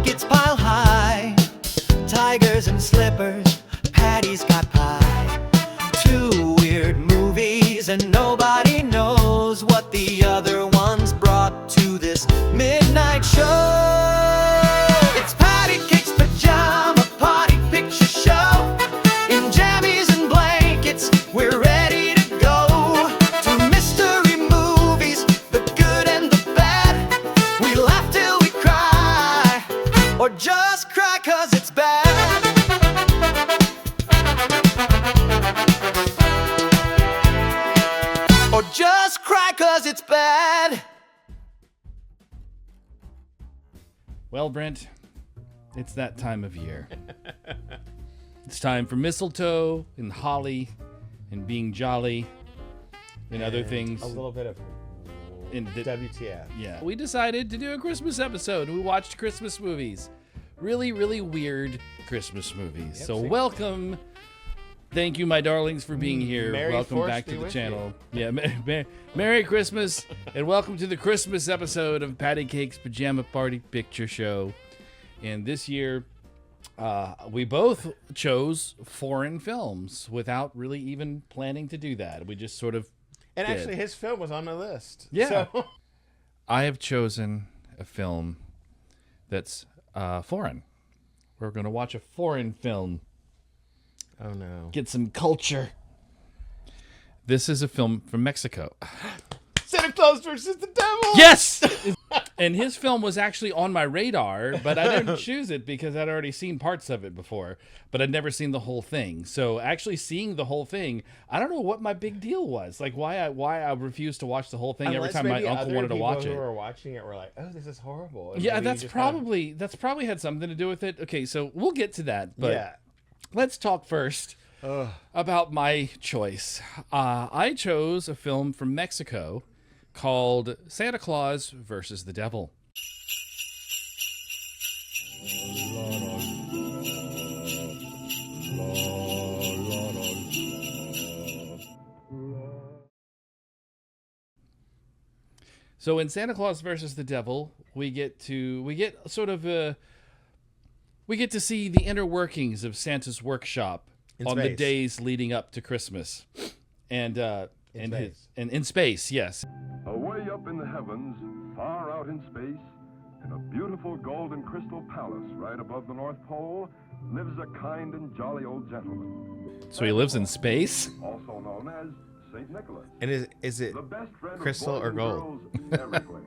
blankets pile high, tigers and slippers, Patty's got pie. Two weird movies and nobody knows what the other ones brought to this midnight show. It's Patty Cake's pajama party picture show. In jammies and blankets, we're ready to go to mystery movies, the good and the bad. We laugh till we cry, or just cry 'cause it's bad. Or just cry 'cause it's bad. Well, Brent, it's that time of year. It's time for mistletoe and holly and being jolly and other things. A little bit of WTF. Yeah. We decided to do a Christmas episode. We watched Christmas movies. Really, really weird Christmas movies. Yep, So see? welcome. Thank you, my darlings, for being here. Merry Welcome Force back be to the with channel. Yeah, Merry Christmas, and welcome to the Christmas episode of Patty Cake's Pajama Party Picture Show. And this year, we both chose foreign films without really even planning to do that. We just sort of And did. actually, his film was on my list. Yeah. So, I have chosen a film that's foreign. We're going to watch a foreign film. oh no. Get some culture. This is a film from Mexico. Santa Claus versus the devil. Yes! And his film was actually on my radar, but I didn't choose it because I'd already seen parts of it before, but I'd never seen the whole thing. So actually seeing the whole thing, I don't know what my big deal was. Like why I refused to watch the whole thing every time my uncle wanted to watch it. Who were watching it were like, "Oh, this is horrible." And Yeah, maybe you that's just probably had something to do with it. Okay, so we'll get to that, but yeah. let's talk first about my choice. I chose a film from Mexico called Santa Claus versus the Devil. So in Santa Claus versus the Devil, we get to see the inner workings of Santa's workshop on the space. days leading up to Christmas, and space. in space, yes. Away up in the heavens, far out in space, in a beautiful golden crystal palace right above the North Pole, lives a kind and jolly old gentleman, So he lives in space. also known as Saint Nicholas. And is it The best friend crystal of boys or and gold? girls everywhere.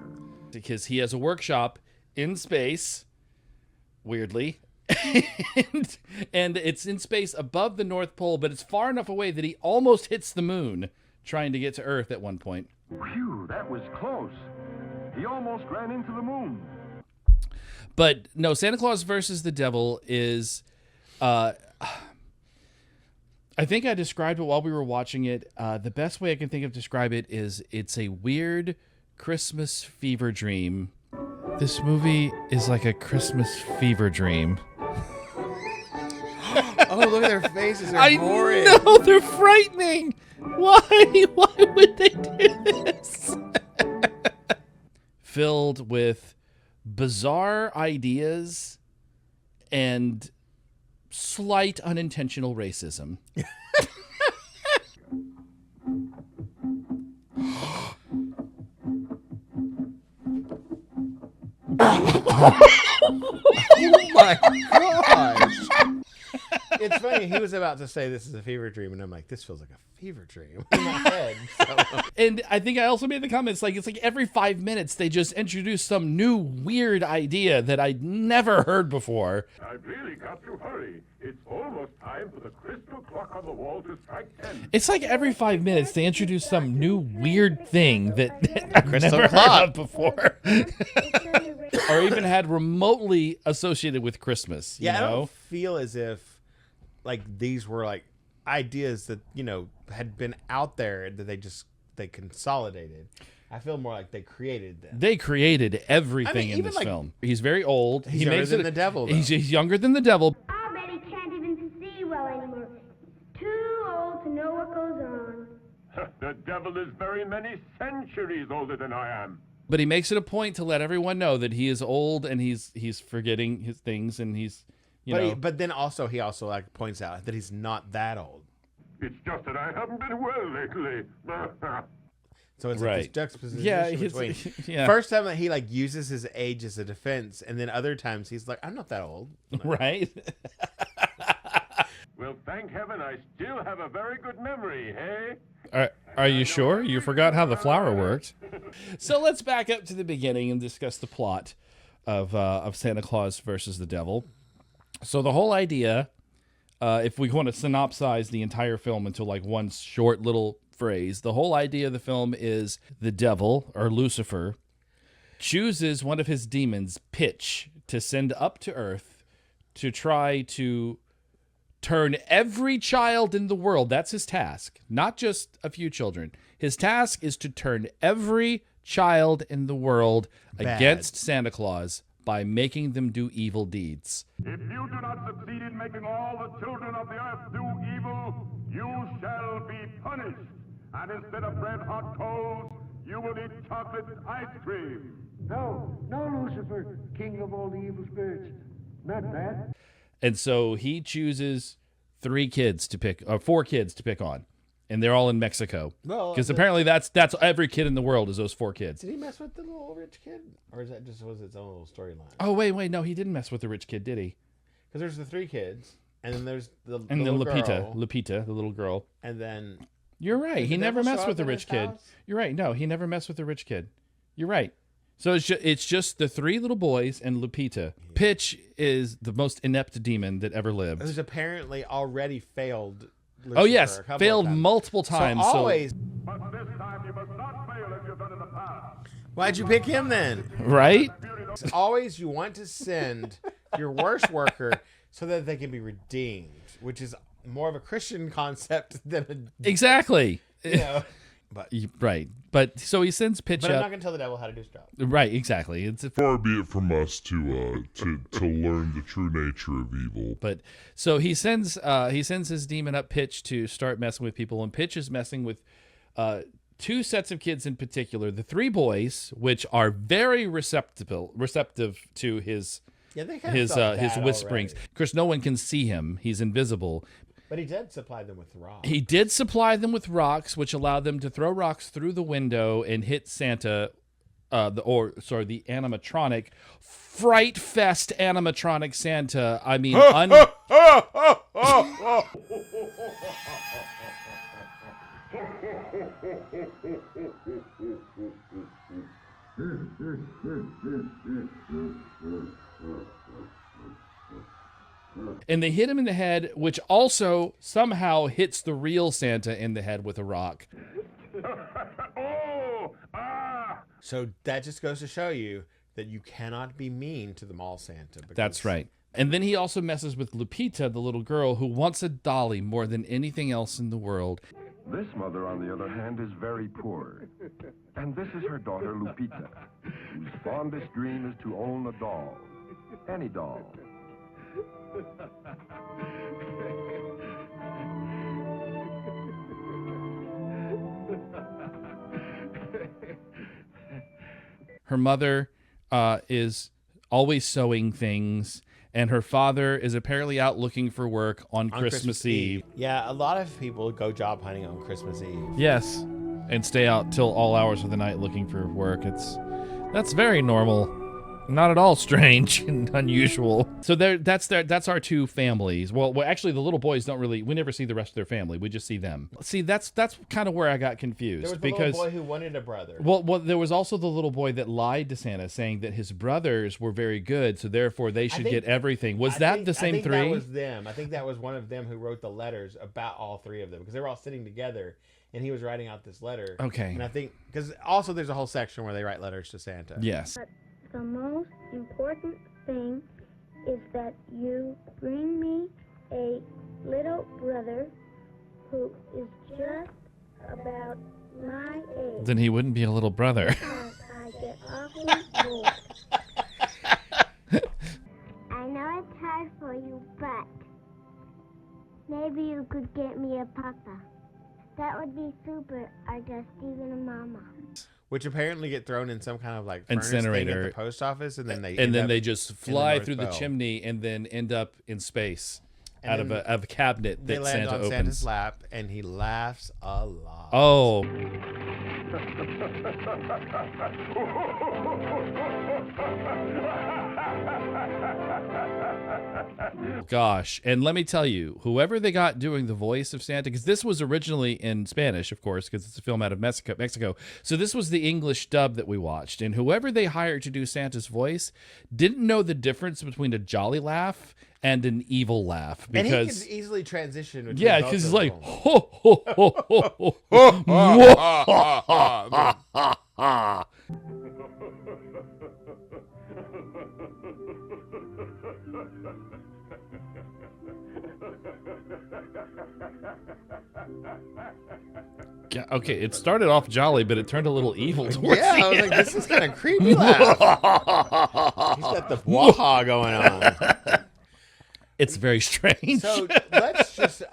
Because he has a workshop in space, weirdly, and it's in space above the North Pole, but it's far enough away that he almost hits the moon trying to get to Earth at one point. Phew, that was close. He almost ran into the moon. But no, Santa Claus versus the Devil is, I think I described it while we were watching it. The best way I can think of describe it is it's a weird Christmas fever dream. This movie is like a Christmas fever dream. Oh, look at their faces. They're I horrid. know, they're frightening. Why? Why would they do this? Filled with bizarre ideas and slight unintentional racism. Oh my gosh. It's funny, he was about to say this is a fever dream, and I'm like, this feels like a fever dream in my head. So. And I think I also made the comments like it's like every 5 minutes they just introduce some new weird idea that I'd never heard before. I've really got to hurry. It's almost time for the crystal clock on the wall to strike 10. It's like every 5 minutes they introduce some new weird thing that I've Crystal never clock. heard of before. Or even had remotely associated with Christmas. Yeah, you I know? don't feel as if like these were like ideas that, you know, had been out there that they consolidated. I feel more like they created them. They created everything in even this like- film. He's very old. He's younger than the devil, though. He's younger than the devil. I bet he can't even see well anymore. Too old to know what goes on. The devil is very many centuries older than I am. But he makes it a point to let everyone know that he is old and he's forgetting his things and he's, you know. But then also he also like points out that he's not that old. It's just that I haven't been well lately. So it's Right. like this juxtaposition Yeah, between yeah. first time that he like uses his age as a defense, and then other times he's like, I'm not that old. Right? Well, thank heaven I still have a very good memory, hey? Are you sure? You forgot how the flower worked. So let's back up to the beginning and discuss the plot of Santa Claus versus the Devil. So the whole idea, if we want to synopsize the entire film into like one short little phrase, the whole idea of the film is the devil, or Lucifer, chooses one of his demons, Pitch, to send up to Earth to try to turn every child in the world. That's his task, not just a few children. His task is to turn every child in the world against Santa Claus by making them do evil deeds. If you do not succeed in making all the children of the earth do evil, you shall be punished. And instead of red-hot coals, you will eat chocolate ice cream. No, Lucifer, king of all the evil spirits. Not that. And so he chooses 4 kids to pick on, and they're all in Mexico. Well, Because apparently that's every kid in the world is those 4 kids. Did he mess with the little rich kid, or is that just was its own little storyline? Oh wait, no, he didn't mess with the rich kid, did he? Because there's the 3 kids, and then there's the And then little girl, Lupita, the little girl. and then You're right. Did He the never devil messed show with the up in rich his kid. house? You're right. No, he never messed with the rich kid. You're right. So it's just the 3 little boys and Lupita. Pitch is the most inept demon that ever lived. who's apparently already failed. Oh Lucifer yes, a couple of failed times. multiple times. So always, But this time you must not fail as you've done in the past. why'd you pick him then? Right? Always you want to send your worst worker so that they can be redeemed, which is more of a Christian concept than Exactly. But Right. But so he sends Pitch I'm not up. gonna tell the devil how to do his job. Right, exactly. It's Far be it from us to learn the true nature of evil. but so he sends his demon up Pitch to start messing with people, and Pitch is messing with 2 sets of kids in particular, the 3 boys, which are very receptive to his Yeah, they kind of his whisperings. Of course, no one can see him; he's invisible. But he did supply them with rocks. He did supply them with rocks, which allowed them to throw rocks through the window and hit Santa, the animatronic, Fright Fest animatronic Santa. I mean, and they hit him in the head, which also somehow hits the real Santa in the head with a rock. Oh! Ah! So that just goes to show you that you cannot be mean to the mall Santa. Because That's right. And then he also messes with Lupita, the little girl who wants a dolly more than anything else in the world. This mother, on the other hand, is very poor. And this is her daughter, Lupita, whose fondest dream is to own a doll. Any doll. Her mother is always sewing things, and her father is apparently out looking for work on Christmas Eve. Yeah, a lot of people go job hunting on Christmas Eve. Yes, and stay out till all hours of the night looking for work. That's very normal. Not at all strange and unusual. So that's our 2 families. Well, actually, the little boys we never see the rest of their family. We just see them. See, that's kind of where I got confused. There was the because little boy who wanted a brother. well, there was also the little boy that lied to Santa, saying that his brothers were very good, so therefore they should get everything. Was that the same 3? I think that was them. I think that was one of them who wrote the letters about all 3 of them, because they were all sitting together, and he was writing out this letter. Okay. And I think, because also there's a whole section where they write letters to Santa. Yes. The most important thing is that you bring me a little brother who is just about my age. Then he wouldn't be a little brother. Because I get awfully bored. I know it's hard for you, but maybe you could get me a papa. That would be super. I just Steven and Mama. Which apparently get thrown in some kind of like furnace thing Incinerator. at the post office, and then they they just fly North through the Pole. chimney and then end up in space And out of then a cabinet they that land Santa on opens. Santa's lap, and he laughs a lot. Oh, gosh. And let me tell you, whoever they got doing the voice of Santa, because this was originally in Spanish, of course, because it's a film out of Mexico. So this was the English dub that we watched. And whoever they hired to do Santa's voice didn't know the difference between a jolly laugh and an evil laugh. And he Because can easily transition. between yeah, both because of it's like, them. ho, ho, ho, ho, ho, ho. Yeah, okay, it started off jolly, but it turned a little evil towards Yeah, the I was end. like, this is kind of creepy laugh. He's got the waha going on. It's very strange. So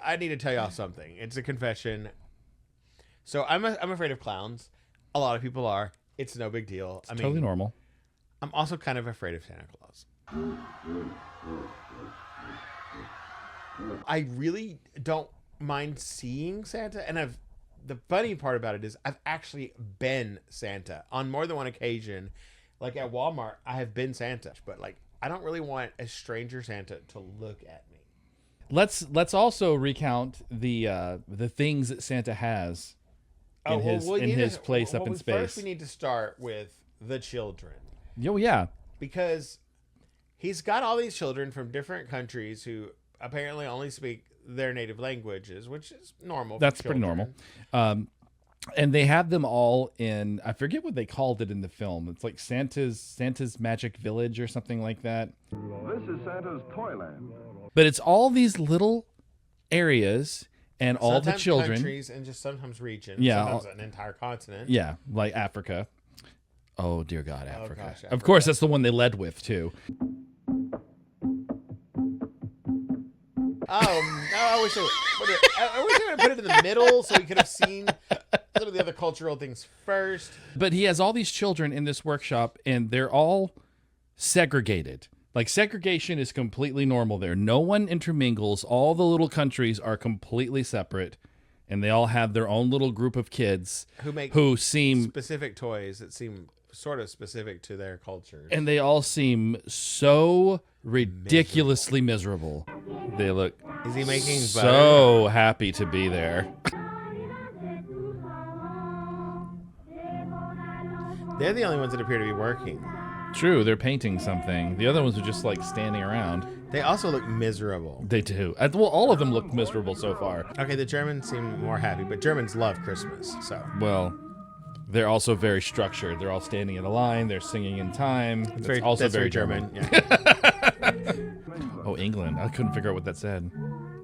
I need to tell y'all something. It's a confession. So I'm afraid of clowns. A lot of people are. It's no big deal. I mean, Totally normal. I'm also kind of afraid of Santa Claus. I really don't mind seeing Santa, and the funny part about it is I've actually been Santa on more than one occasion. Like at Walmart, I have been Santa, but like I don't really want a stranger Santa to look at me. Let's also recount the things that Santa has in his place up in space. First, we need to start with the children. Oh yeah, Because he's got all these children from different countries who apparently only speak their native languages, which is normal. that's pretty normal. And they have them all in, I forget what they called it in the film. It's like Santa's Magic Village or something like that. This is Santa's Toyland. But it's all these little areas and all the Sometimes children. countries and just sometimes regions. Yeah, Sometimes an entire continent. Yeah, like Africa. Oh dear God, Africa. gosh, Of course, that's the one they led with too. I wish they would have put it in the middle so we could have seen some of the other cultural things first. But he has all these children in this workshop, and they're all segregated. Like, segregation is completely normal there. No one intermingles. All the little countries are completely separate, and they all have their own little group of kids who seem specific toys that seem sort of specific to their cultures. and they all seem so ridiculously miserable. They look Is he making butter? so happy to be there. They're the only ones that appear to be working. True, they're painting something. The other ones are just like standing around. They also look miserable. They do. Well, all of them look miserable so far. Okay, the Germans seem more happy, but Germans love Christmas, so. Well, they're also very structured. They're all standing in a line. They're singing in time. That's also very German. Yeah. Oh, England. I couldn't figure out what that said.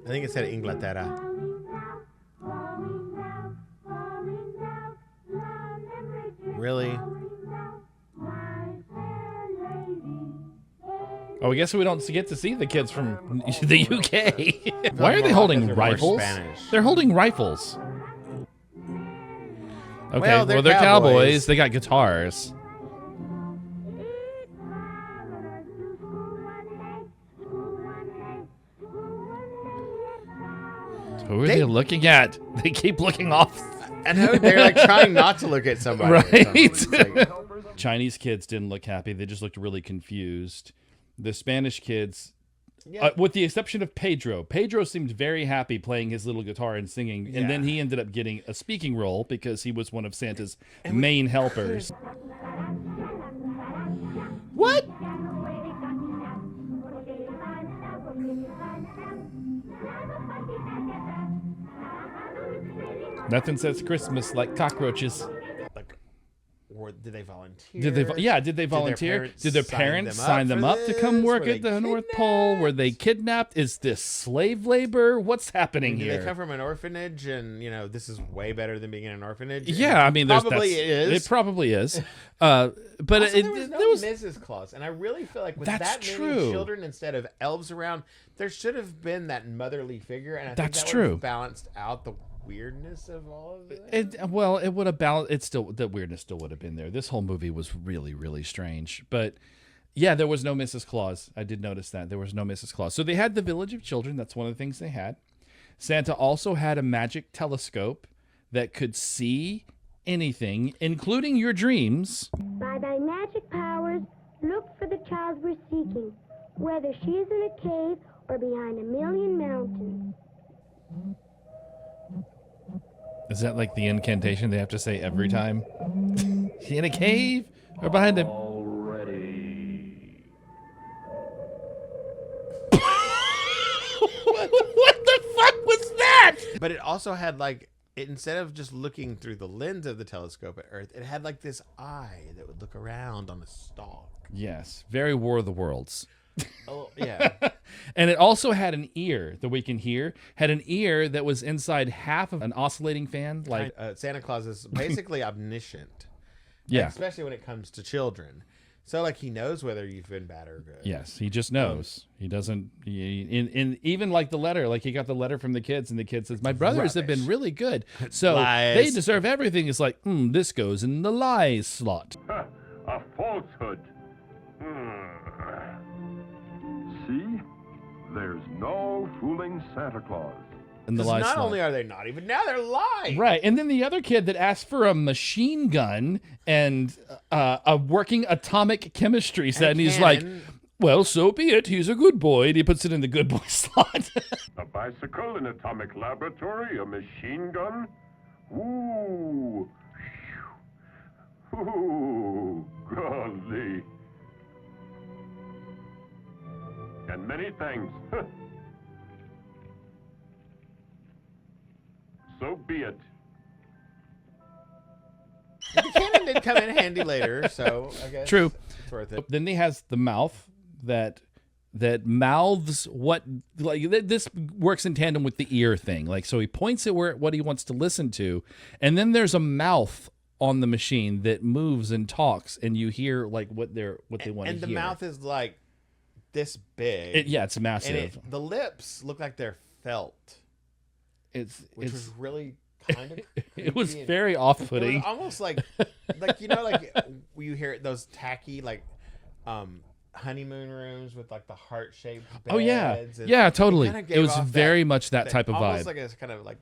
I think it said Inglaterra. Really? Oh, I guess we don't get to see the kids from the UK. Why are they Because holding they're more rifles? Spanish. They're holding rifles. Okay, Well, well, they're they're cowboys. cowboys. They got guitars. Who are they looking at? They keep looking off. I know, they're like trying not to look at somebody. or Right. something. It's like- Chinese kids didn't look happy. They just looked really confused. The Spanish kids, Yeah. with the exception of Pedro, Pedro seemed very happy playing his little guitar and singing. And then Yeah. he ended up getting a speaking role because he was one of Santa's main helpers. What? Nothing says Christmas like cockroaches. Like, or did they volunteer? Did they? Yeah, did they volunteer? Did their parents sign them up to come work at the North Pole? Were they kidnapped? Is this slave labor? What's happening Do here? they come from an orphanage? And, you know, this is way better than being in an orphanage? Yeah, I mean, Probably it is. It probably is. But Also, it, there was no there was Mrs. Claus, and I really feel like with That's that true. many children instead of elves around, there should have been that motherly figure, and I think That's that would have true. balanced out weirdness of all of it. It would have balanced. It's still, the weirdness still would have been there. This whole movie was really, really strange. But yeah, there was no Mrs. Claus. I did notice that there was no Mrs. Claus. So they had the Village of Children. That's one of the things they had. Santa also had a magic telescope that could see anything, including your dreams. By thy magic powers, look for the child we're seeking, whether she is in a cave or behind a million mountains. Is that like the incantation they have to say every time? She in a cave or behind a... Already. What the fuck was that? But it also had like, instead of just looking through the lens of the telescope at Earth, it had like this eye that would look around on a stalk. Yes, very War of the Worlds. Oh, yeah. And it also had an ear that we can hear, had an ear that was inside half of an oscillating fan. Like, Santa Claus is basically omniscient. yeah. Especially when it comes to children. So, like, he knows whether you've been bad or good. Yes, he just knows. He doesn't. In even like the letter, like he got the letter from the kids, and the kid says, "My brothers have been really good, so Lies. they deserve everything." It's like, this goes in the lies slot. A falsehood. See? There's no fooling Santa Claus. In the 'Cause lies not slot. only are they naughty, but now they're lying. Right, and then the other kid that asked for a machine gun and a working atomic chemistry set, and he's like, cannon. "Well, so be it. He's a good boy," and he puts it in the good boy slot. A bicycle, an atomic laboratory, a machine gun. Ooh. Ooh, golly. And many thanks. So be it. The cannon did come in handy later, so I guess True. it's worth it. Then he has the mouth that mouths what, like this works in tandem with the ear thing. Like, so he points at what he wants to listen to, and then there's a mouth on the machine that moves and talks, and you hear like what they want to hear. And the mouth is like this big. It's massive. And the lips look like they're felt, which was really kind of it was creepy and- very It off-putting. was almost like you know, like you hear those tacky like honeymoon rooms with like the heart-shaped beds. Oh yeah, and yeah, totally. kinda It gave was off very much that type of almost vibe. like it's kind of like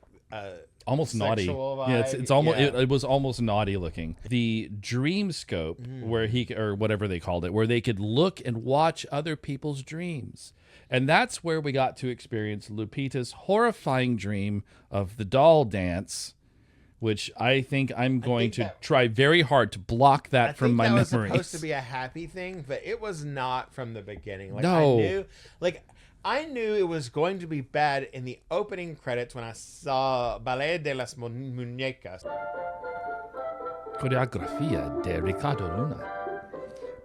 Almost naughty. sexual Yeah, vibe. it's almost Yeah. it was almost naughty looking. The dream scope, where or whatever they called it, where they could look and watch other people's dreams. And that's where we got to experience Lupita's horrifying dream of the doll dance, which I think I'm going think to that- try very hard to block that I from think my that was memories. supposed to be a happy thing, but it was not from the beginning. Like No. I knew it was going to be bad in the opening credits when I saw Ballet de las Muñecas. Coreografía de Ricardo Luna.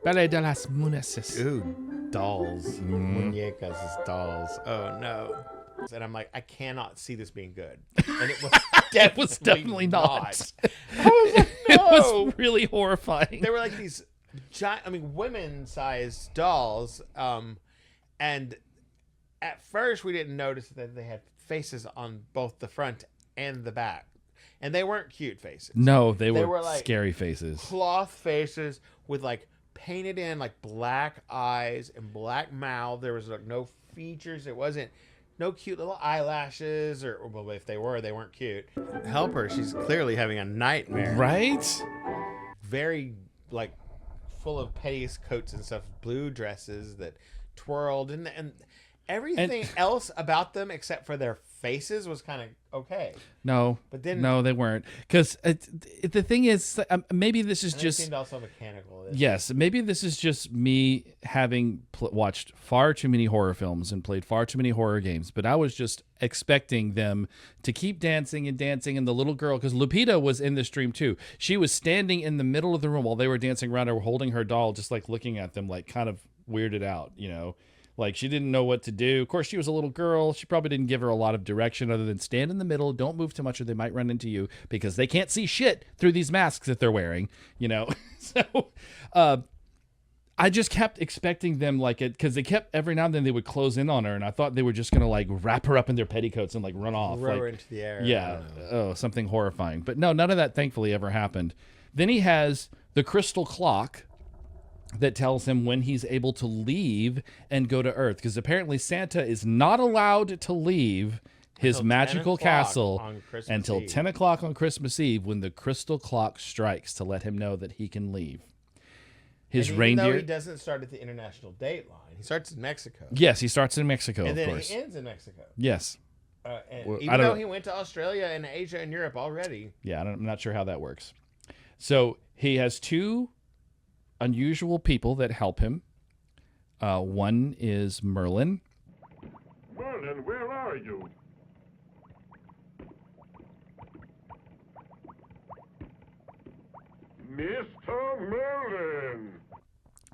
Ballet de las Muñecas. Ooh, dolls. Muñecas is dolls. Oh no. And I'm like, I cannot see this being good. And it was definitely, It was definitely not. I was like, It no. was really horrifying. They were like these giant, women-sized dolls. And at first we didn't notice that they had faces on both the front and the back. And they weren't cute faces. No, they were, were like scary faces. Cloth faces with like painted in like black eyes and black mouth. There was like no features. It wasn't no cute little eyelashes, or well, if they were, they weren't cute. Help her. She's clearly having a nightmare. Right? Very like full of petticoats and stuff, blue dresses that twirled, and everything else about them except for their faces was kind of okay. No, But then- no, they weren't. Because the thing is, maybe this is And just it seemed also mechanical. yes, maybe this is just me having watched far too many horror films and played far too many horror games. But I was just expecting them to keep dancing and dancing, and the little girl, because Lupita was in the stream too. She was standing in the middle of the room while they were dancing around her, holding her doll, just like looking at them, like kind of weirded out, you know. Like, she didn't know what to do. Of course, she was a little girl. She probably didn't give her a lot of direction other than stand in the middle, don't move too much or they might run into you, because they can't see shit through these masks that they're wearing, you know? So I just kept expecting them like it because they kept every now and then they would close in on her, and I thought they were just gonna like wrap her up in their petticoats and like run off, Throw like her into the air. yeah, oh, something horrifying. But no, none of that thankfully ever happened. Then he has the crystal clock that tells him when he's able to leave and go to Earth, because apparently Santa is not allowed to leave his Until 10 magical o'clock castle on Christmas until Eve. 10 o'clock on Christmas Eve, when the crystal clock strikes to let him know that he can leave. His And even though reindeer. he doesn't start at the international date line, he starts in Mexico. Yes, he starts in Mexico, And of then course. he ends in Mexico. Yes. And Well, I even don't though know. he went to Australia and Asia and Europe already. Yeah, I'm not sure how that works. So he has two unusual people that help him. One is Merlin. Merlin, where are you? Mr. Merlin!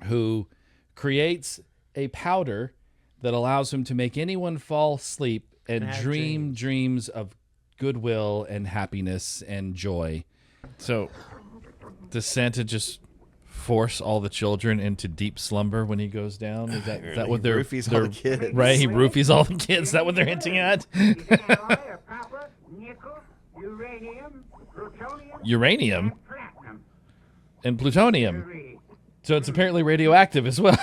Who creates a powder that allows him to make anyone fall asleep and have dream dreams of goodwill and happiness and joy. So, does Santa just force all the children into deep slumber when he goes down? Is that what they're roofies all the kids. Right, he roofies all the kids. Is that what they're hinting at? Alloy, copper, nickel, uranium, plutonium, Uranium and platinum. and plutonium. Three. So it's apparently radioactive as well.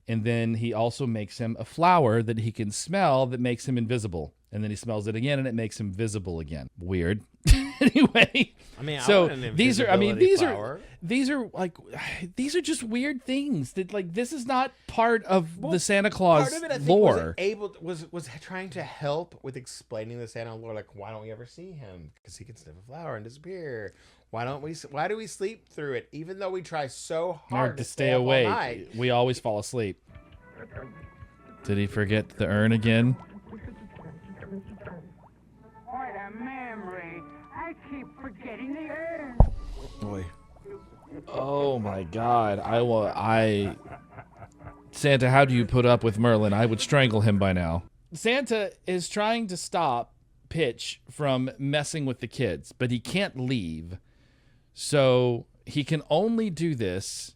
And then he also makes him a flower that he can smell that makes him invisible. And then he smells it again and it makes him visible again. Weird. Anyway, I mean, I so want an these are invisibility flower. these are just weird things that like this is not part of the Santa Claus Part of it, I think, lore. was trying to help with explaining the Santa lore. Like, why don't we ever see him? Because he can sniff a flower and disappear. Why do we sleep through it? Even though we try so hard To stay up all awake, night. we always fall asleep. Did he forget the urn again? What a memory. I keep forgetting the urn. Boy. Oh my God! Santa, how do you put up with Merlin? I would strangle him by now. Santa is trying to stop Pitch from messing with the kids, but he can't leave. So he can only do this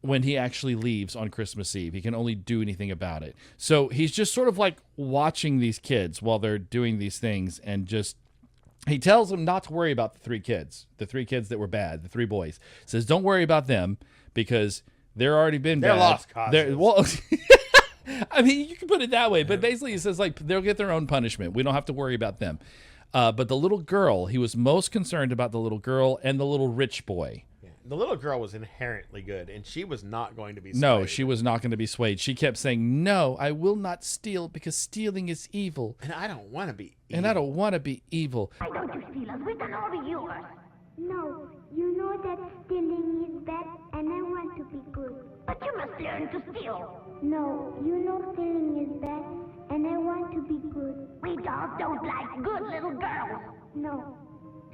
when he actually leaves on Christmas Eve. He can only do anything about it. So he's just sort of like watching these kids while they're doing these things, and just he tells them not to worry about the three kids that were bad, the three boys. Says, don't worry about them because they're already been They're bad. lost causes. Well, I mean, you can put it that way, but basically he says like they'll get their own punishment. We don't have to worry about them. But the little girl, he was most concerned about the little girl and the little rich boy. Yeah. The little girl was inherently good, and she was not going to be No, swayed. she was not going to be swayed. She kept saying, no, I will not steal because stealing is evil. And I don't want to be And I don't want to be evil. Why don't you steal us? We can all be yours. No, you know that stealing is bad, and I want to be good. But you must learn to steal. No, you know stealing is bad, and I want to be good. We dolls don't like good little girls. No,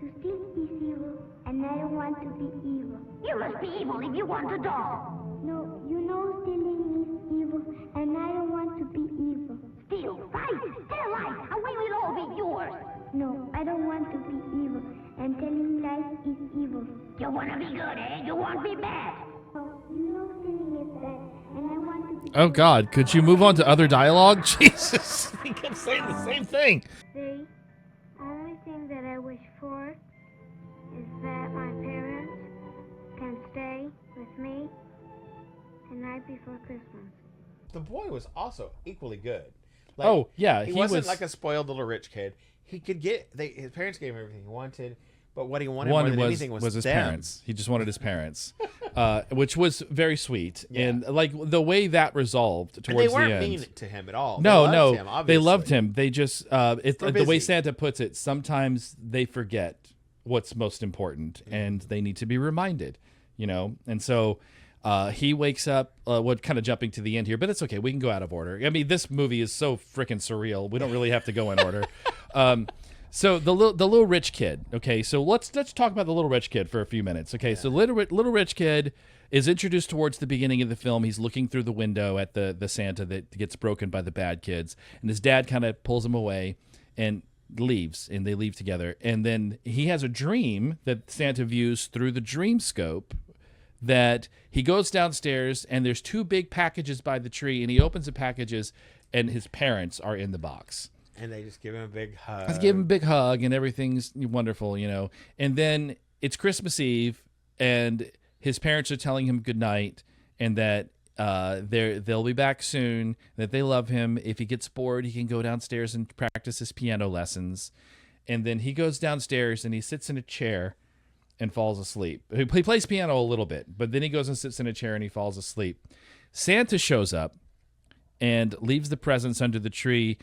to steal is evil, and I don't want to be evil. You must be evil if you want a doll. No, you know stealing is evil, and I don't want to be evil. Steal, fight, tell lies, and we will all be yours. No, I don't want to be evil, and telling lies is evil. You want to be good, eh? You want to be bad. No, you know stealing is bad, and I want to be Oh, God. Could you move on to other dialogue? Jesus. He kept saying the same thing. The only thing that I wish for is that my parents can stay with me the night before Christmas. The boy was also equally good. Oh, yeah, he he wasn't was- like a spoiled little rich kid. He could get his parents gave him everything he wanted, but what he wanted more One than was anything was his them. parents. He just wanted his parents, which was very sweet. Yeah. And like the way that resolved And towards they the weren't end. mean to him at all. No, they loved him, they obviously. loved him. They just the way busy. Santa puts it, sometimes they forget what's most important, and they need to be reminded. And so he wakes up. What kind of jumping to the end here, but it's okay. We can go out of order. I mean, this movie is so freaking surreal. We don't really have to go in order. So the little rich kid. Okay, so let's talk about the little rich kid for a few minutes. Okay, so little rich kid is introduced towards the beginning of the film. He's looking through the window at the Santa that gets broken by the bad kids, and his dad kind of pulls him away, and leaves, and they leave together. And then he has a dream that Santa views through the dream scope, that he goes downstairs and there's 2 big packages by the tree, and he opens the packages and his parents are in the box. And they just give him a big hug. Let's give him a big hug and everything's wonderful, And then it's Christmas Eve and his parents are telling him goodnight and that they'll be back soon, that they love him. If he gets bored, he can go downstairs and practice his piano lessons. And then he goes downstairs and he sits in a chair and falls asleep. He plays piano a little bit, but then he goes and sits in a chair and he falls asleep. Santa shows up and leaves the presents under the tree.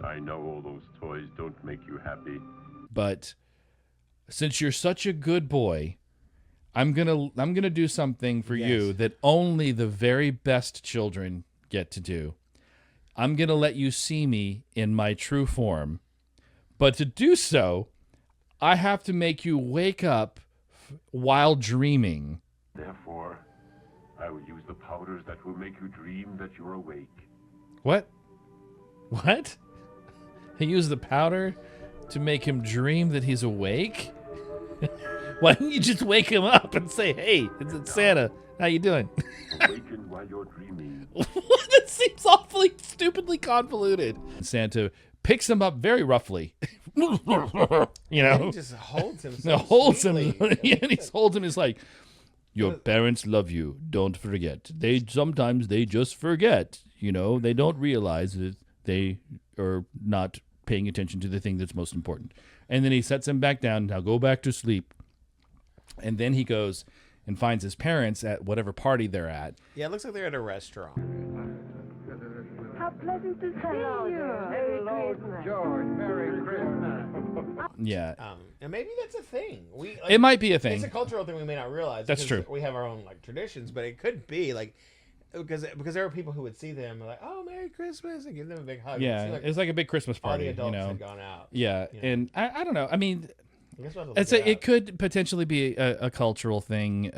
I know all those toys don't make you happy. But since you're such a good boy, I'm gonna do something for you that only the very best children get to do. I'm gonna let you see me in my true form, but to do so, I have to make you wake up while dreaming. Therefore, I will use the powders that will make you dream that you're awake. What? He used the powder to make him dream that he's awake? Why don't you just wake him up and say, "Hey, it's Santa. How you doing?" Awaken while you're dreaming. That seems awfully stupidly convoluted. Santa picks him up very roughly. And he just holds him. No, holds him. And he holds him. He's like, "Your parents love you. Don't forget. Sometimes they just forget. They don't realize that they are not paying attention to the thing that's most important." And then he sets him back down. "Now go back to sleep." And then he goes and finds his parents at whatever party they're at. Yeah, it looks like they're at a restaurant. How pleasant to see you. Hello, George. Merry Christmas. Yeah. And maybe that's a thing. It might be a thing. It's a cultural thing we may not realize. That's because true. We have our own traditions, but it could be because there are people who would see them like, "Oh, Merry Christmas," and give them a big hug. Yeah, it's like a big Christmas all party, the adults had gone out. Yeah, and I don't know. I mean, I guess we'll have to look it could potentially be a cultural thing,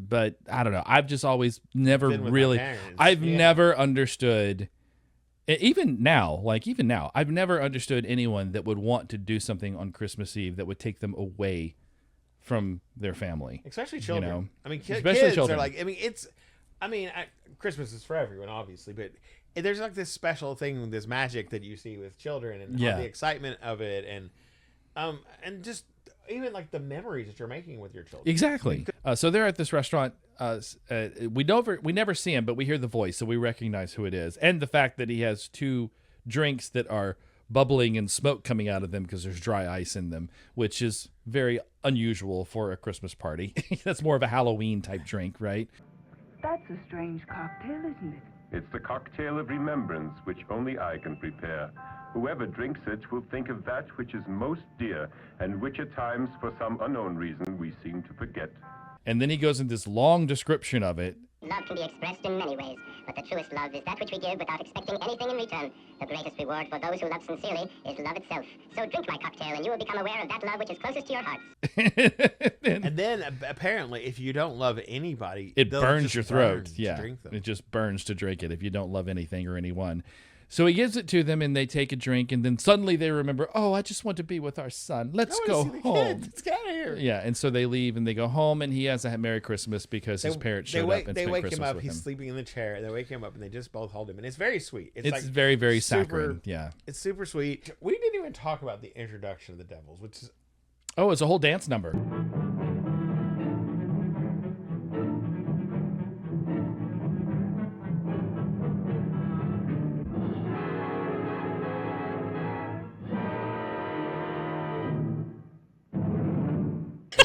but I don't know. I've just always never Been with my really, parents, I've yeah. never understood. Even now, I've never understood anyone that would want to do something on Christmas Eve that would take them away from their family. Especially children. I mean, Especially kids children. are like, Christmas is for everyone, obviously, but there's like this special thing, this magic that you see with children and all the excitement of it, and just even like the memories that you're making with your children. Exactly. So they're at this restaurant. We never see him, but we hear the voice, so we recognize who it is, and the fact that he has 2 drinks that are bubbling and smoke coming out of them because there's dry ice in them, which is very unusual for a Christmas party. That's more of a Halloween type drink, right? That's a strange cocktail, isn't it? It's the cocktail of remembrance which only I can prepare. Whoever drinks it will think of that which is most dear, and which at times, for some unknown reason, we seem to forget. And then he goes into this long description of it. Love can be expressed in many ways, but the truest love is that which we give without expecting anything in return. The greatest reward for those who love sincerely is love itself. So drink my cocktail and you will become aware of that love which is closest to your hearts. And then apparently, if you don't love anybody, It they'll burns just your throat. burn to Yeah, drink them. it just burns to drink it if you don't love anything or anyone. So he gives it to them, and they take a drink, and then suddenly they remember, "Oh, I just want to be with our son. Let's go home." Let's get out of here. Yeah, and so they leave, and they go home, and he has a Merry Christmas because his parents showed up and they spent wake Christmas him up. with He's him. sleeping in the chair. They wake him up, and they just both hold him, and it's very sweet. It's like very, very super- saccharine. Yeah. It's super sweet. We didn't even talk about the introduction of the Devils, which is Oh, it's a whole dance number.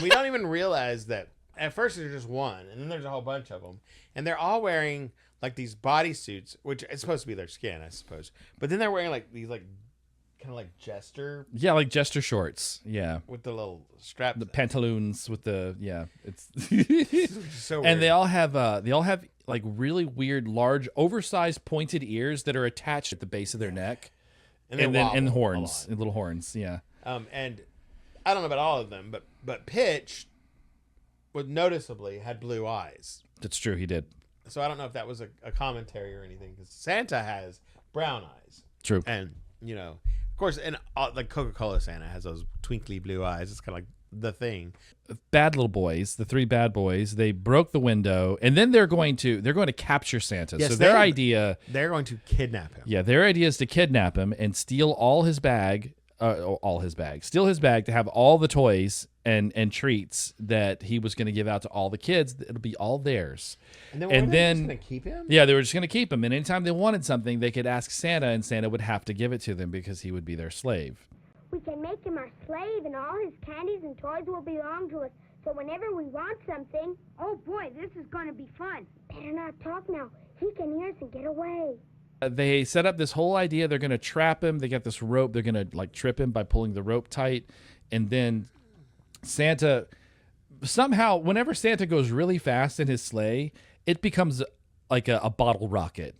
we don't even realize that at first there's just one, and then there's a whole bunch of them, and they're all wearing like these bodysuits, which is supposed to be their skin, I suppose. But then they're wearing like these like kind of like jester Yeah, like jester shorts. Yeah. with the little strap. The pantaloons with the it's So and weird. they all have like really weird large oversized pointed ears that are attached at the base of their neck. and, they And then wobble and a horns, lot. and little horns, yeah. And I don't know about all of them, but Pitch would noticeably had blue eyes. That's true, he did. So I don't know if that was a commentary or anything, because Santa has brown eyes. True. And, you know, of course, and like Coca-Cola Santa has those twinkly blue eyes. It's kind of like the thing. Bad little boys, the 3 bad boys, they broke the window, and then they're going to capture Santa. Yes, so they're going to kidnap him. Yeah, their idea is to kidnap him and steal steal his bag to have all the toys and treats that he was going to give out to all the kids. It'll be all theirs. And then, were they just going to keep him? Yeah, they were just going to keep him. And anytime they wanted something, they could ask Santa, and Santa would have to give it to them because he would be their slave. We can make him our slave, and all his candies and toys will belong to us. So whenever we want something... Oh, boy, this is going to be fun. Better not talk now. He can hear us and get away. They set up this whole idea. They're going to trap him. They got this rope. They're going to like trip him by pulling the rope tight. And then Santa, somehow, whenever Santa goes really fast in his sleigh, it becomes like a bottle rocket.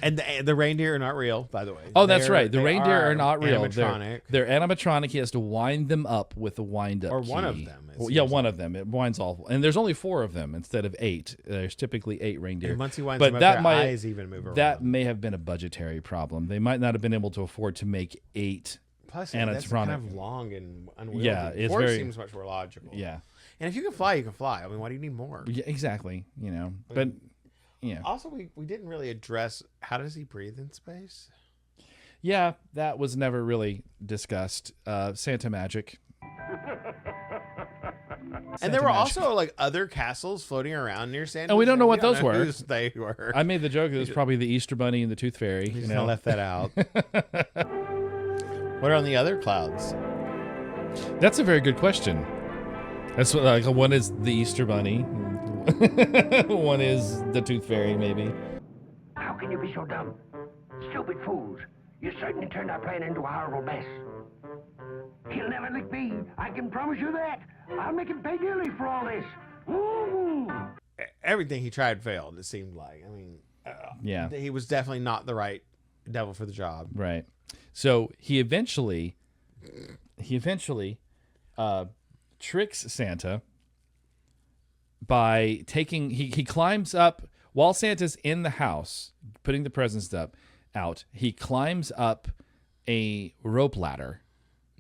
And the reindeer are not real, by the way. Oh, that's right. The reindeer are not real. Animatronic. They're animatronic. He has to wind them up with a wind-up Or one key. of them. Yeah, one of them. It winds all. And there's only 4 of them instead of 8. There's typically 8 reindeer. And once he winds but them up, that their might, eyes even move around. That may have been a budgetary problem. They might not have been able to afford to make 8 Plus, animatronic. that's kind of long and unwieldy. Yeah, it's 4 very- seems much more logical. Yeah. And if you can fly, you can fly. I mean, why do you need more? Yeah, exactly. You know, but yeah. Also, we didn't really address how does he breathe in space? Yeah, that was never really discussed. Santa magic. And there were magic. also like other castles floating around near Santa. And we don't know what those were. Whose they were. I made the joke that it was probably the Easter Bunny and the Tooth Fairy. We just left that out. What are on the other clouds? That's a very good question. That's what, like, one is the Easter Bunny, one is the Tooth Fairy, maybe. How can you be so dumb? Stupid fools. You certainly turned our plan into a horrible mess. He'll never lick me. I can promise you that. I'll make him pay dearly for all this. Woo! Everything he tried failed, it seemed like. I mean, Yeah. he was definitely not the right devil for the job. Right. So he eventually tricks Santa by taking he climbs up while Santa's in the house putting the presents out. He climbs up a rope ladder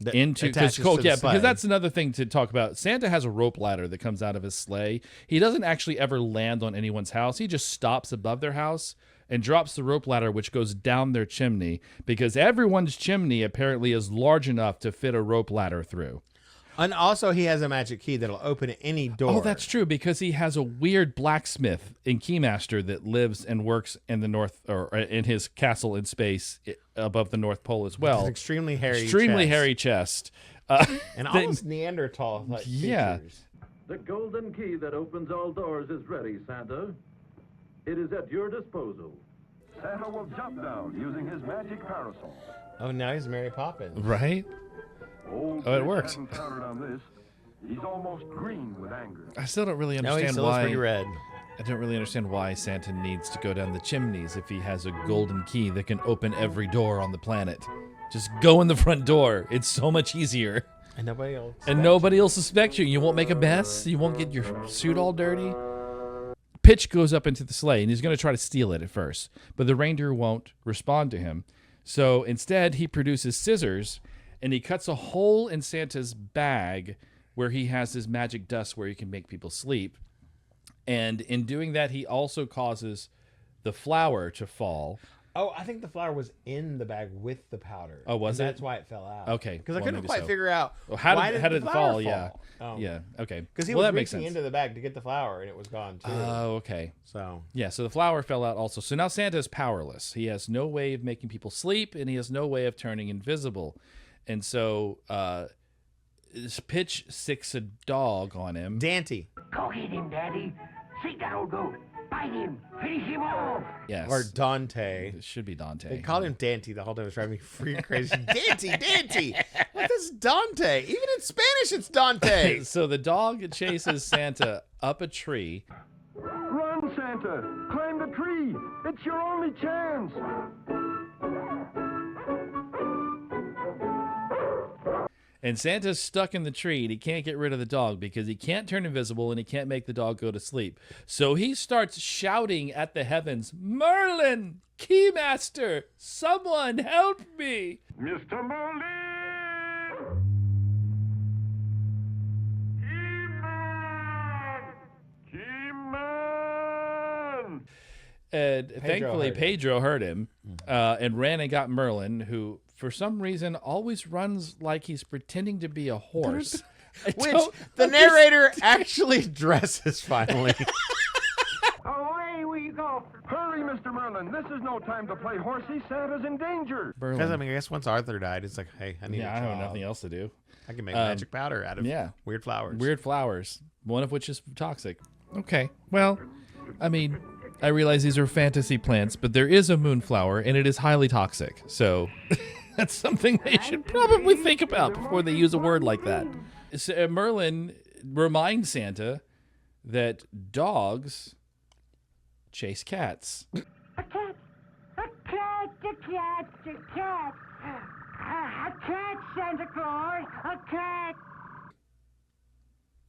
That into attaches to the because sleigh. that's another thing to talk about. Santa has a rope ladder that comes out of his sleigh. He doesn't actually ever land on anyone's house. He just stops above their house and drops the rope ladder, which goes down their chimney, because everyone's chimney apparently is large enough to fit a rope ladder through. And also, he has a magic key that'll open any door. Oh, that's true, because he has a weird blacksmith and keymaster that lives and works in the north, or in his castle in space above the North Pole as well. An extremely hairy chest. And almost Neanderthal like Yeah. features. The golden key that opens all doors is ready, Santa. It is at your disposal. Santa will jump down using his magic parasol. Oh, now he's Mary Poppins. Right? Old Oh, it Dick worked. hasn't counted on this. He's almost green with anger. I still don't really No, he understand still looks why. pretty red. I don't really understand why Santa needs to go down the chimneys if he has a golden key that can open every door on the planet. Just go in the front door. It's so much easier. And nobody else. Nobody will suspect you. You won't make a mess. You won't get your suit all dirty. Pitch goes up into the sleigh, and he's going to try to steal it at first. But the reindeer won't respond to him. So instead, he produces scissors, and he cuts a hole in Santa's bag where he has his magic dust where he can make people sleep. And in doing that, he also causes the flour to fall. Oh, I think the flour was in the bag with the powder. Oh, was and it? That's why it fell out. Okay. Because I Well, couldn't maybe quite so. figure out Well, how did the it flour fall? Yeah. Oh. Yeah. Okay. Because he Well, was that makes reaching sense. into the bag to get the flour, and it was gone too. Oh, okay. So Yeah, so the flour fell out also. So now Santa's powerless. He has no way of making people sleep, and he has no way of turning invisible. And so Pitch sicks a dog on him. Dante. Go get him, Daddy. Seek that old goat. Bite him. Finish him off. Yes. Or Dante. It should be Dante. They called him Dante the whole time. It was driving me freaking crazy. Dante. What is Dante? Even in Spanish, it's Dante. So the dog chases Santa up a tree. Run, Santa! Climb the tree! It's your only chance! And Santa's stuck in the tree, and he can't get rid of the dog because he can't turn invisible and he can't make the dog go to sleep. So he starts shouting at the heavens, Merlin, Keymaster, someone help me. Mr. Merlin! Keyman! And thankfully, Pedro heard him and ran and got Merlin, who, for some reason, always runs like he's pretending to be a horse. Which the narrator actually dresses finally. Away we go. Hurry, Mr. Merlin. This is no time to play horsey. Santa's in danger. Because, I mean, I guess once Arthur died, it's like, hey, I need I a have job. nothing else to do. I can make magic powder out of weird flowers. Weird flowers, one of which is toxic. Okay, well, I mean, I realize these are fantasy plants, but there is a moonflower, and it is highly toxic. So that's something they should probably think about before they use a word like that. So, Merlin reminds Santa that dogs chase cats. A cat, a cat, a cat, a cat. A cat, Santa Claus, a cat.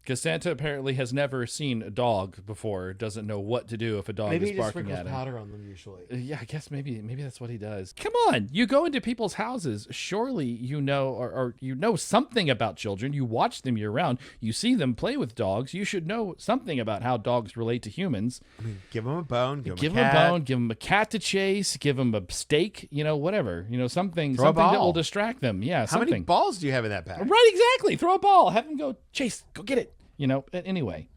Because Santa apparently has never seen a dog before, doesn't know what to do if a dog is barking at him. powder on them usually. Yeah, I guess maybe that's what he does. Come on, you go into people's houses. Surely you know, or you know something about children. You watch them year round. You see them play with dogs. You should know something about how dogs relate to humans. I mean, give them a bone, give Give them them a cat. a bone. Give them a cat to chase. Give them a steak. You know, whatever. You know, something Throw a that will ball. distract them. Yeah, How something. many balls do you have in that pack? Right, exactly. Throw a ball. Have him go chase. Go get it. You know, anyway.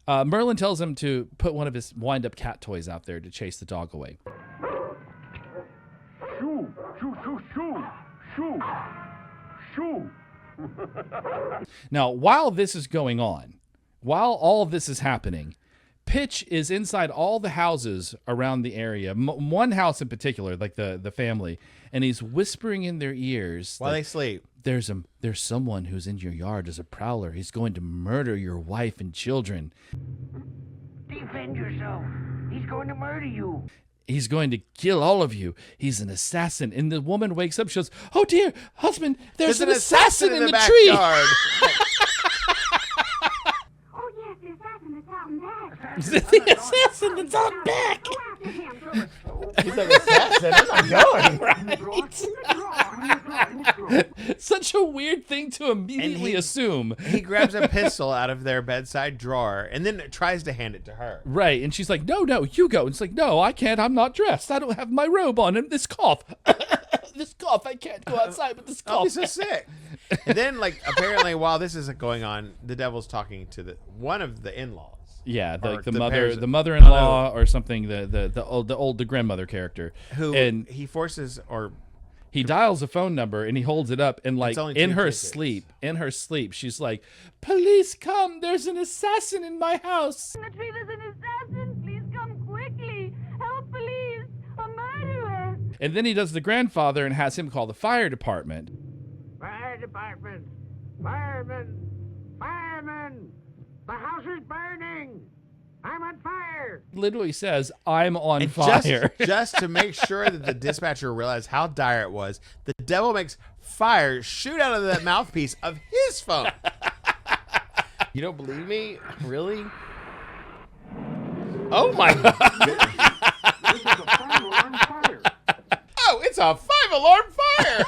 Merlin tells him to put one of his wind-up cat toys out there to chase the dog away. Shoo, shoo, shoo, shoo, shoo, shoo. Now, while this is going on, while all this is happening, Pitch is inside all the houses around the area, one house in particular, like the family, and he's whispering in their ears While they sleep. There's someone who's in your yard as a prowler. He's going to murder your wife and children. Defend yourself. He's going to murder you. He's going to kill all of you. He's an assassin. And the woman wakes up. She goes, "Oh dear, husband, there's an assassin in the tree." backyard. Oh, yes, the assassin that's out in back. The assassin that's on back. Go after him. He's an assassin. I'm not going. Such a weird thing to immediately assume. He grabs a pistol out of their bedside drawer and then tries to hand it to her. Right. And she's like, no, you go. And it's like, no, I can't. I'm not dressed. I don't have my robe on. And this cough. This cough. I can't go outside with this cough. Oh, he's so sick. And then, like, apparently, while this is going on, the devil's talking to one of the in-laws. Yeah, Or like the parents- mother-in-law or something, the grandmother character. Who and he forces or he dials a phone number and he holds it up and like It's only in two her digits. sleep, she's like, "Police, come! There's an assassin in my house." In the tree, there's an assassin. Please come quickly. Help, police. A murderer. And then he does the grandfather and has him call the fire department. Fire department. Firemen. Firemen. The house is burning. I'm on fire. Literally says, "I'm on and fire." just to make sure that the dispatcher realized how dire it was, the devil makes fire shoot out of that mouthpiece of his phone. You don't believe me? Really? Oh my god. This is a fire-alarm fire. Oh, it's a 5-alarm fire.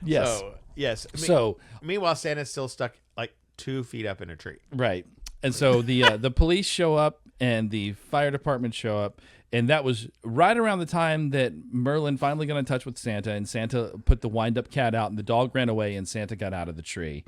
Yes. So, yes. So meanwhile, Santa's still stuck like 2 feet up in a tree. right. And so the police show up and the fire department show up, and that was right around the time that Merlin finally got in touch with Santa, and Santa put the wind-up cat out, and the dog ran away, and Santa got out of the tree,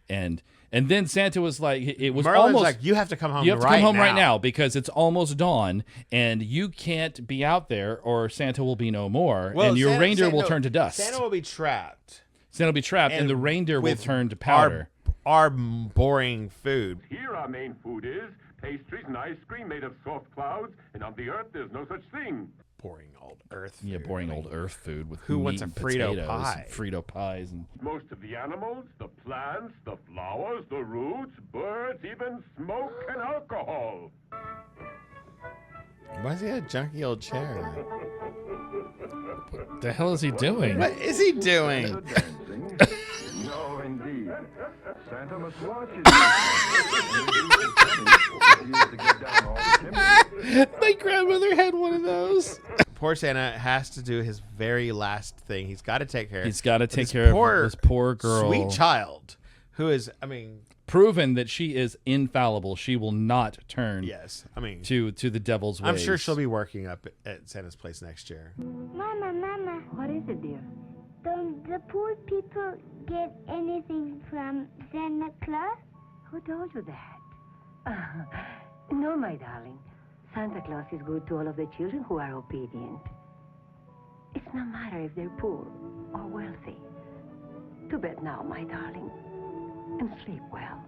and then Santa was like, it was Merlin's almost like, you have to come home. You have to come home right now because it's almost dawn, and you can't be out there, or Santa will be no more, and your reindeer will turn to dust. Santa will be trapped. Santa will be trapped, and the reindeer will with turn to powder. Our boring food. Here our main food is pastries and ice cream made of soft clouds, and on the earth there's no such thing. Boring old Earth. Yeah, food. boring old Earth food with Who meat wants a and Frito potatoes pie? and Frito pies and Most of the animals, the plants, the flowers, the roots, birds, even smoke and alcohol. Why does he have a junky old chair? what the hell is he doing? What is he doing? indeed. Santa must watch his My grandmother had one of those. Poor Santa has to do his very last thing. He's got to take care. He's got to take this care poor, of this poor girl. sweet child, who is, I mean, proven that she is infallible. She will not turn. Yes, I mean, to the devil's ways. I'm sure she'll be working up at Santa's place next year. Mama, What is it, dear? don't the poor people get anything from Santa Claus? Who told you that? No, my darling. Santa Claus is good to all of the children who are obedient. It's no matter if they're poor or wealthy. To bed now, my darling, and sleep well.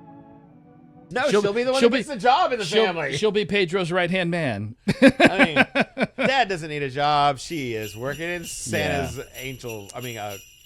No, she'll be the one that gets the job in the family. She'll be Pedro's right-hand man. I mean, Dad doesn't need a job. She is working in Santa's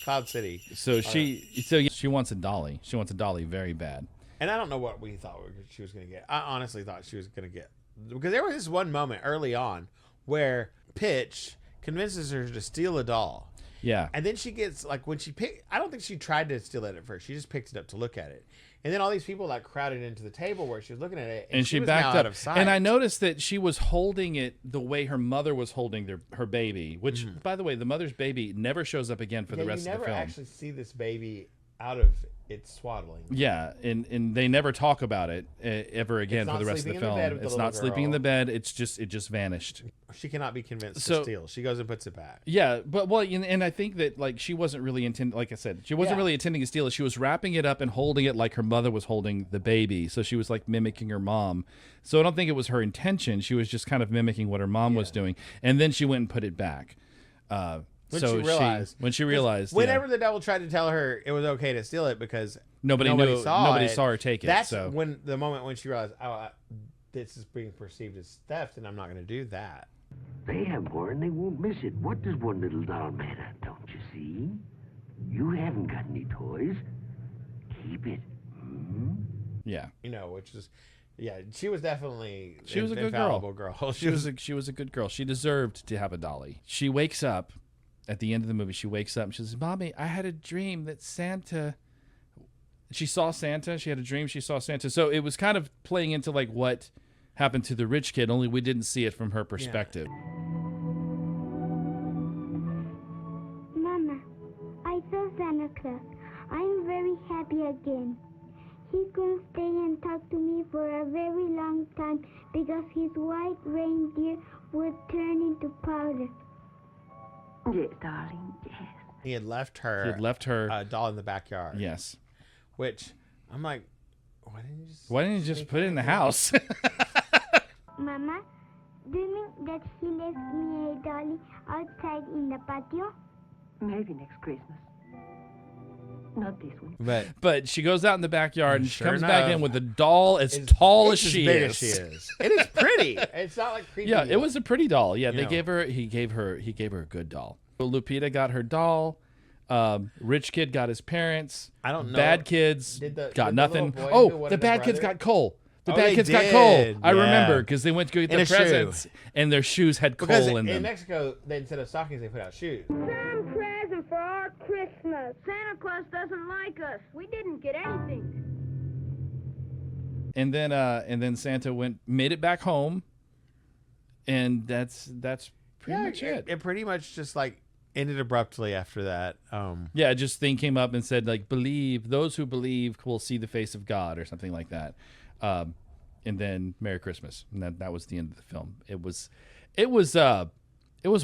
Cloud City. So she wants a dolly. She wants a dolly very bad. And I don't know what we thought she was going to get. I honestly thought she was going to get, because there was this one moment early on where Pitch convinces her to steal a doll. Yeah. And then she gets, like, when she picked, I don't think she tried to steal it at first. She just picked it up to look at it. And then all these people, like, crowded into the table where she was looking at it. And she was backed now up. out of sight. And I noticed that she was holding it the way her mother was holding her baby, which, by the way, the mother's baby never shows up again for the rest of the film. You never actually see this baby out of its swaddling. Yeah, and they never talk about it ever again for the rest of the film. It's not sleeping in the bed. It just vanished. She cannot be convinced to steal. She goes and puts it back. Yeah, but and I think that, like, she wasn't really intending. Like I said, she wasn't really intending to steal it. She was wrapping it up and holding it like her mother was holding the baby. So she was like mimicking her mom. So I don't think it was her intention. She was just kind of mimicking what her mom was doing, and then she went and put it back. When she realized, whenever the devil tried to tell her it was okay to steal it because nobody saw her take it. That's when the moment when she realized, this is being perceived as theft, and I'm not going to do that. They have more and they won't miss it. What does one little doll matter, don't you see? You haven't got any toys. Keep it. Yeah. Which is, she was definitely she was a good girl. She was a good girl. She deserved to have a dolly. She wakes up at the end of the movie. She wakes up and she says, "Mommy, I had a dream that Santa." She saw Santa. She had a dream. She saw Santa. So it was kind of playing into like what happened to the rich kid, only we didn't see it from her perspective. Mama, I saw Santa Claus. I'm very happy again. He couldn't stay and talk to me for a very long time because his white reindeer would turn into powder. Yes, darling, yes. He had left her a doll in the backyard. Yes. Which, I'm like, why didn't you just put it in the house? Mama, do you mean that he left me a dolly outside in the patio? Maybe next Christmas. Not this one. But she goes out in the backyard and she comes enough, back in with a doll as tall as she is. It is pretty. It's not like creepy. Yeah, it was a pretty doll. Yeah, he gave her a good doll. Lupita got her doll. Rich kid got his parents. I don't know. Bad kids got nothing. The bad kids got coal. The bad kids got did. coal. I Yeah. remember because they went to go get their presents and their shoes had coal in them. In Mexico, instead of stockings, they put out shoes. Some present for our Christmas. Santa Claus doesn't like us. We didn't get anything. And then Santa made it back home, and that's pretty much it. It pretty much just like ended abruptly after that. Just thing came up and said like, "Believe, those who believe will see the face of God," or something like that. And then Merry Christmas, and that was the end of the film. It was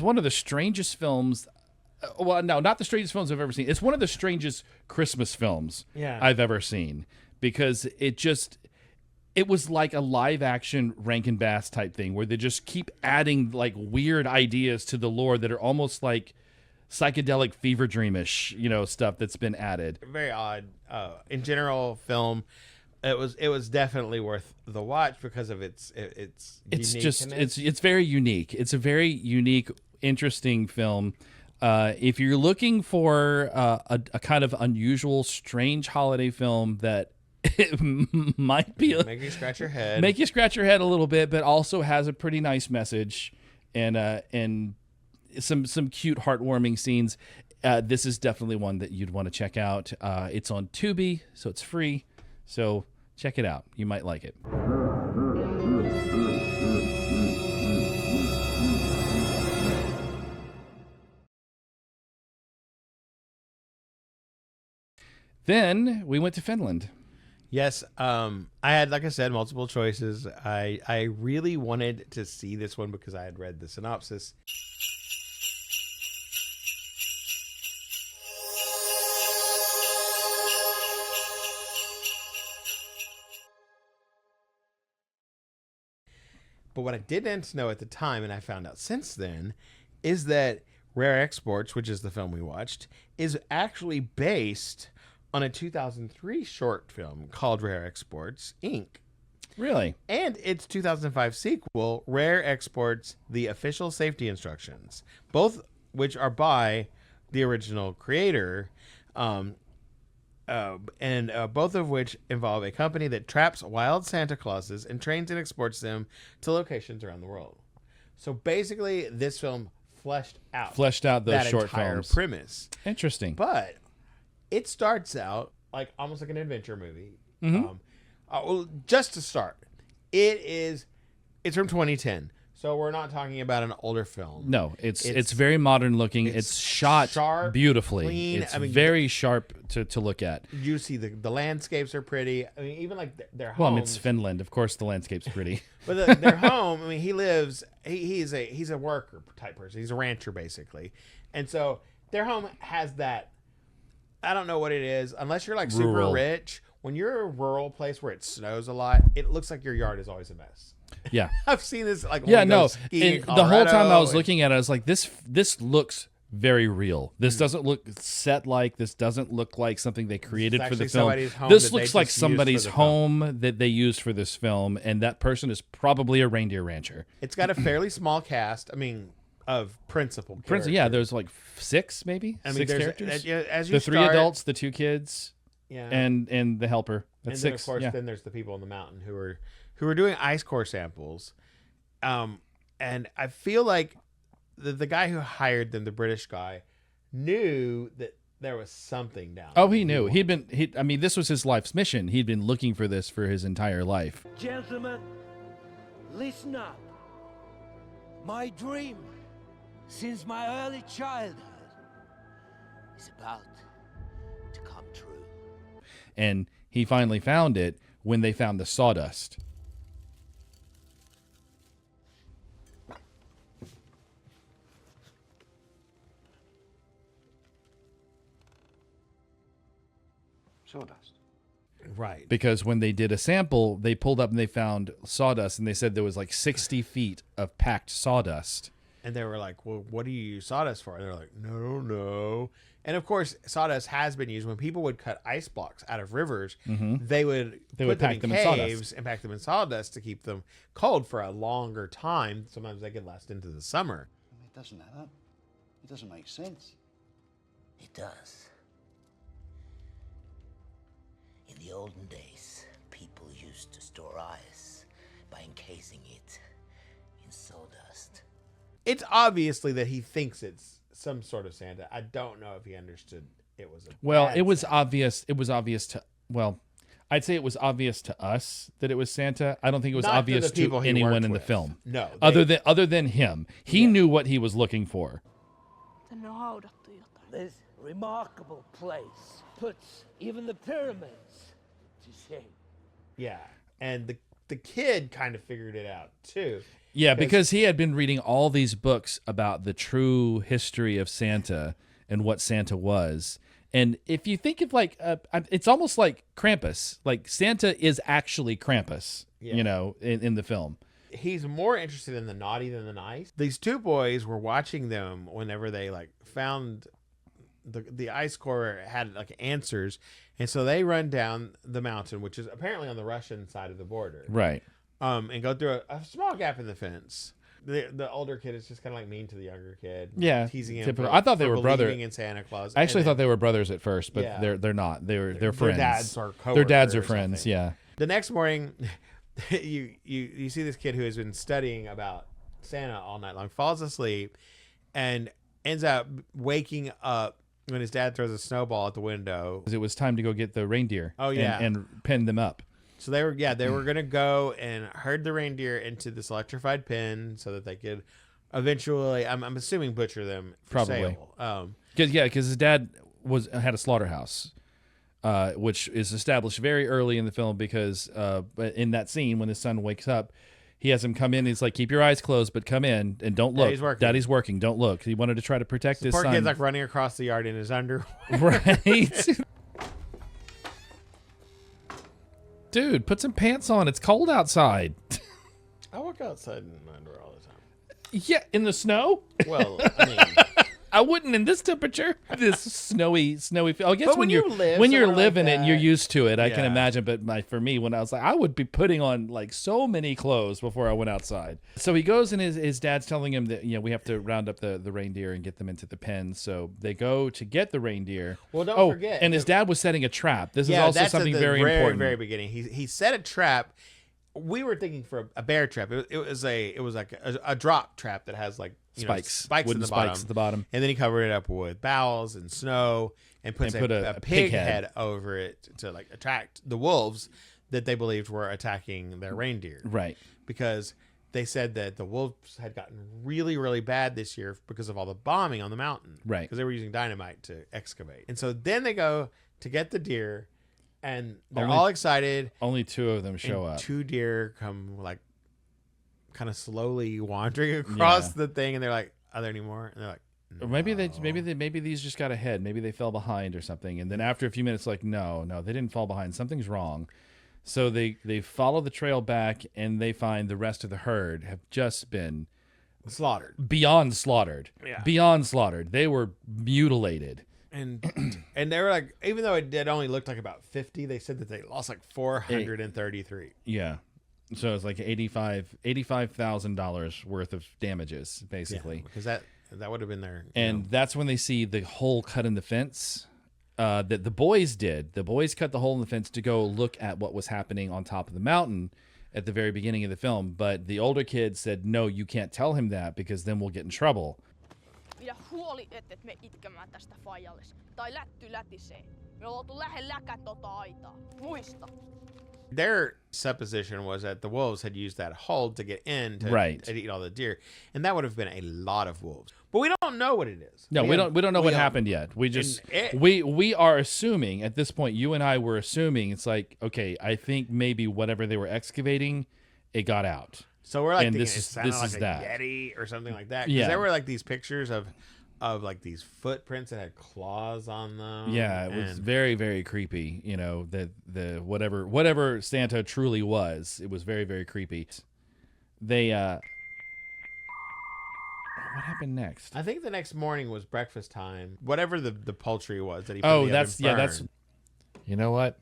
one of the strangest films. Well, no, not the strangest films I've ever seen. It's one of the strangest Christmas films I've ever seen, because it was like a live action Rankin Bass type thing where they just keep adding like weird ideas to the lore that are almost like psychedelic fever dreamish, stuff that's been added. Very odd. In general, film. It was definitely worth the watch because of its uniqueness. It's very unique. It's a very unique, interesting film. If you're looking for a kind of unusual, strange holiday film that it might be make you scratch your head, a little bit, but also has a pretty nice message and some cute, heartwarming scenes. this is definitely one that you'd want to check out. It's on Tubi, so it's free. So check it out. You might like it. Then we went to Finland. Yes, I had, like I said, multiple choices. I really wanted to see this one because I had read the synopsis. But what I didn't know at the time, and I found out since then, is that Rare Exports, which is the film we watched, is actually based on a 2003 short film called Rare Exports, Inc. Really? And its 2005 sequel, Rare Exports, The Official Safety Instructions, both which are by the original creator, and both of which involve a company that traps wild Santa Clauses and trains and exports them to locations around the world. So basically, this film fleshed out those that short entire films. premise. Interesting. But it starts out like almost like an adventure movie. Mm-hmm. Well, just to start, it's from 2010, so we're not talking about an older film. No, it's very modern looking. It's shot sharp, beautifully. clean. It's very sharp to look at. You see the landscapes are pretty. I mean, even like their homes. Well, I mean, it's Finland. Of course, the landscape's pretty. But their home. I mean, he lives. He's a worker type person. He's a rancher basically, and so their home has that. I don't know what it is. Unless you're like super rich, when you're a rural place where it snows a lot, it looks like your yard is always a mess. Yeah, I've seen this like yeah, no. And The whole time I was looking at it, I was like, this looks very real. This doesn't look set like. This doesn't look like something they created for the film. This looks like somebody's home that they used for this film, and that person is probably a reindeer rancher. It's got a fairly small cast. I mean, of principal characters. Yeah, there's like 6 maybe. I mean, 6 there's characters. as you The 3 adults, the 2 kids, yeah, and the helper. That's and then 6. of course, yeah. then there's the people on the mountain who are doing ice core samples, and I feel like the guy who hired them, the British guy, knew that there was something down. Oh, he knew. I mean, this was his life's mission. He'd been looking for this for his entire life. Gentlemen, listen up. My dream, since my early childhood, is about to come true. And he finally found it when they found the sawdust. Sawdust. Right. Because when they did a sample, they pulled up and they found sawdust, and they said there was like 60 feet of packed sawdust. And they were like, well, what do you use sawdust for? And they're like, no. And of course, sawdust has been used when people would cut ice blocks out of rivers. Mm-hmm. They would pack them in caves and pack them in sawdust to keep them cold for a longer time. Sometimes they could last into the summer. It doesn't add up. It doesn't make sense. It does. In the olden days, people used to store ice by encasing it in sawdust. It's obviously that he thinks it's some sort of Santa. I don't know if he understood it was a bad It was Santa. obvious. It was obvious to, well, I'd say it was obvious to us that it was Santa. I don't think it was Not to obvious the people to he anyone worked in the with. film. No, Other than him. He knew what he was looking for. Tänne on haudattu jotain. This remarkable place puts even the pyramids to shame. Yeah, and the kid kind of figured it out too. Yeah, because he had been reading all these books about the true history of Santa and what Santa was. And if you think of like, it's almost like Krampus. Like Santa is actually Krampus, Yeah. you know, in the film. He's more interested in the naughty than the nice. These two boys were watching them whenever they like found the ice core had like answers, and so they run down the mountain, which is apparently on the Russian side of the border, Right. and go through a small gap in the fence. The older kid is just kind of like mean to the younger kid, Yeah, teasing him. typical. For, I thought they for were brothers. believing in Santa Claus. I actually And thought they were brothers at first, but Yeah. they're not. They're their friends. dads are Their dads are coworkers, I friends. think. Yeah. The next morning, you see this kid who has been studying about Santa all night long, falls asleep, and ends up waking up when his dad throws a snowball at the window. Because it was time to go get the reindeer. Oh, yeah. and pin them up. So they were going to go and herd the reindeer into this electrified pen so that they could eventually, I'm assuming, butcher them for Probably. sale. Because his dad had a slaughterhouse, which is established very early in the film because in that scene when his son wakes up, he has him come in. He's like, keep your eyes closed, but come in and don't look. Daddy's working. Don't look. He wanted to try to protect his Poor son. kid's like running across the yard in his underwear. Right. Dude, put some pants on. It's cold outside. I walk outside in my underwear all the time. Yeah, in the snow? Well, I mean, I wouldn't in this temperature. This snowy. I guess But when when you're you live when you're somewhere like living it and you're that- used to it, I can Yeah. imagine. But for me, when I was like, I would be putting on like so many clothes before I went outside. So he goes and his dad's telling him that we have to round up the reindeer and get them into the pen. So they go to get the reindeer. Well, don't forget, and his dad was setting a trap. This is yeah, also that's something at the very very, important. very beginning. He set a trap. We were thinking for a bear trap. It was like a drop trap that has like spikes Wooden in the spikes bottom. at the bottom. And then he covered it up with boughs and snow and puts put a pig head over it to like attract the wolves that they believed were attacking their reindeer. Right. Because they said that the wolves had gotten really, really bad this year because of all the bombing on the mountain. Right. Because they were using dynamite to excavate. And so then they go to get the deer and they're all excited. Only two of them show and up. 2 deer come like kind of slowly wandering across the thing, and they're like, "Are there any more?" And they're like, Or maybe these just got ahead. Maybe they fell behind or something. And then after a few minutes, like, no, they didn't fall behind. Something's wrong. So they follow the trail back and they find the rest of the herd have just been slaughtered. Beyond slaughtered. Yeah. Beyond slaughtered. They were mutilated. And they were like, even though it only looked like about 50, they said that they lost like 433. Yeah. So it's like $85,000 worth of damages, basically. Because that would have been their. And that's when they see the hole cut in the fence that the boys did. The boys cut the hole in the fence to go look at what was happening on top of the mountain at the very beginning of the film. But the older kids said, no, you can't tell him that because then we'll get in trouble. Pidä huoli, et me itkemään tästä faijalles. Tai lätty lätisee. Me ollaan oltu lähelläkään tota aitaa. Muista. Their supposition was that the wolves had used that hole to get in to eat all the deer, and that would have been a lot of wolves. But we don't know what it is. No, we don't know what happened yet. We just we are assuming at this point. You and I were assuming it's like, okay, I think maybe whatever they were excavating, it got out. So we're like, and thinking this it is sounded like a that. Yeti or something like that. 'Cause Yeah. there were like these pictures of like these footprints that had claws on them. Yeah, it was and- very, very creepy. You know, the whatever Santa truly was, it was very, very creepy. They what happened next? I think the next morning was breakfast time. Whatever the poultry was that he. Put Oh, in the that's oven that's. burned. You know what?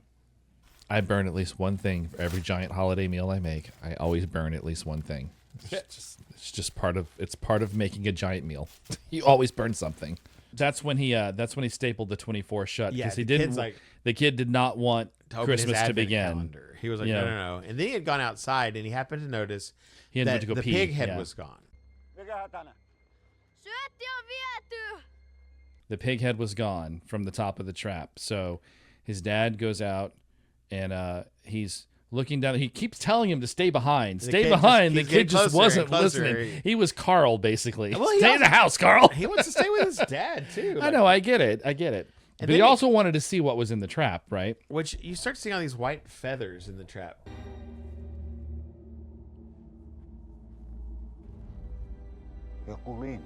I burn at least one thing for every giant holiday meal I make. I always burn at least one thing. It's just part of making a giant meal. You always burn something. That's when he stapled the 24 shut Yeah, because he the didn't. kid's like- the kid did not want To open his Christmas to advent begin. calendar. He was like, You know? no. And then he had gone outside and he happened to notice He had that to go the pee, pig head yeah. was gone. Syötti on viety! The pig head was gone from the top of the trap. So his dad goes out and he's looking down. He keeps telling him to stay behind. The Stay kid behind. just The keeps kid getting just closer and wasn't closer. listening. He was Carl, basically. Well, he Stay in also- the house, Carl. He wants to stay with his dad too. I know. I get it. But And he then also wanted to see what was in the trap, right? Which you start seeing all these white feathers in the trap. Joku lintu.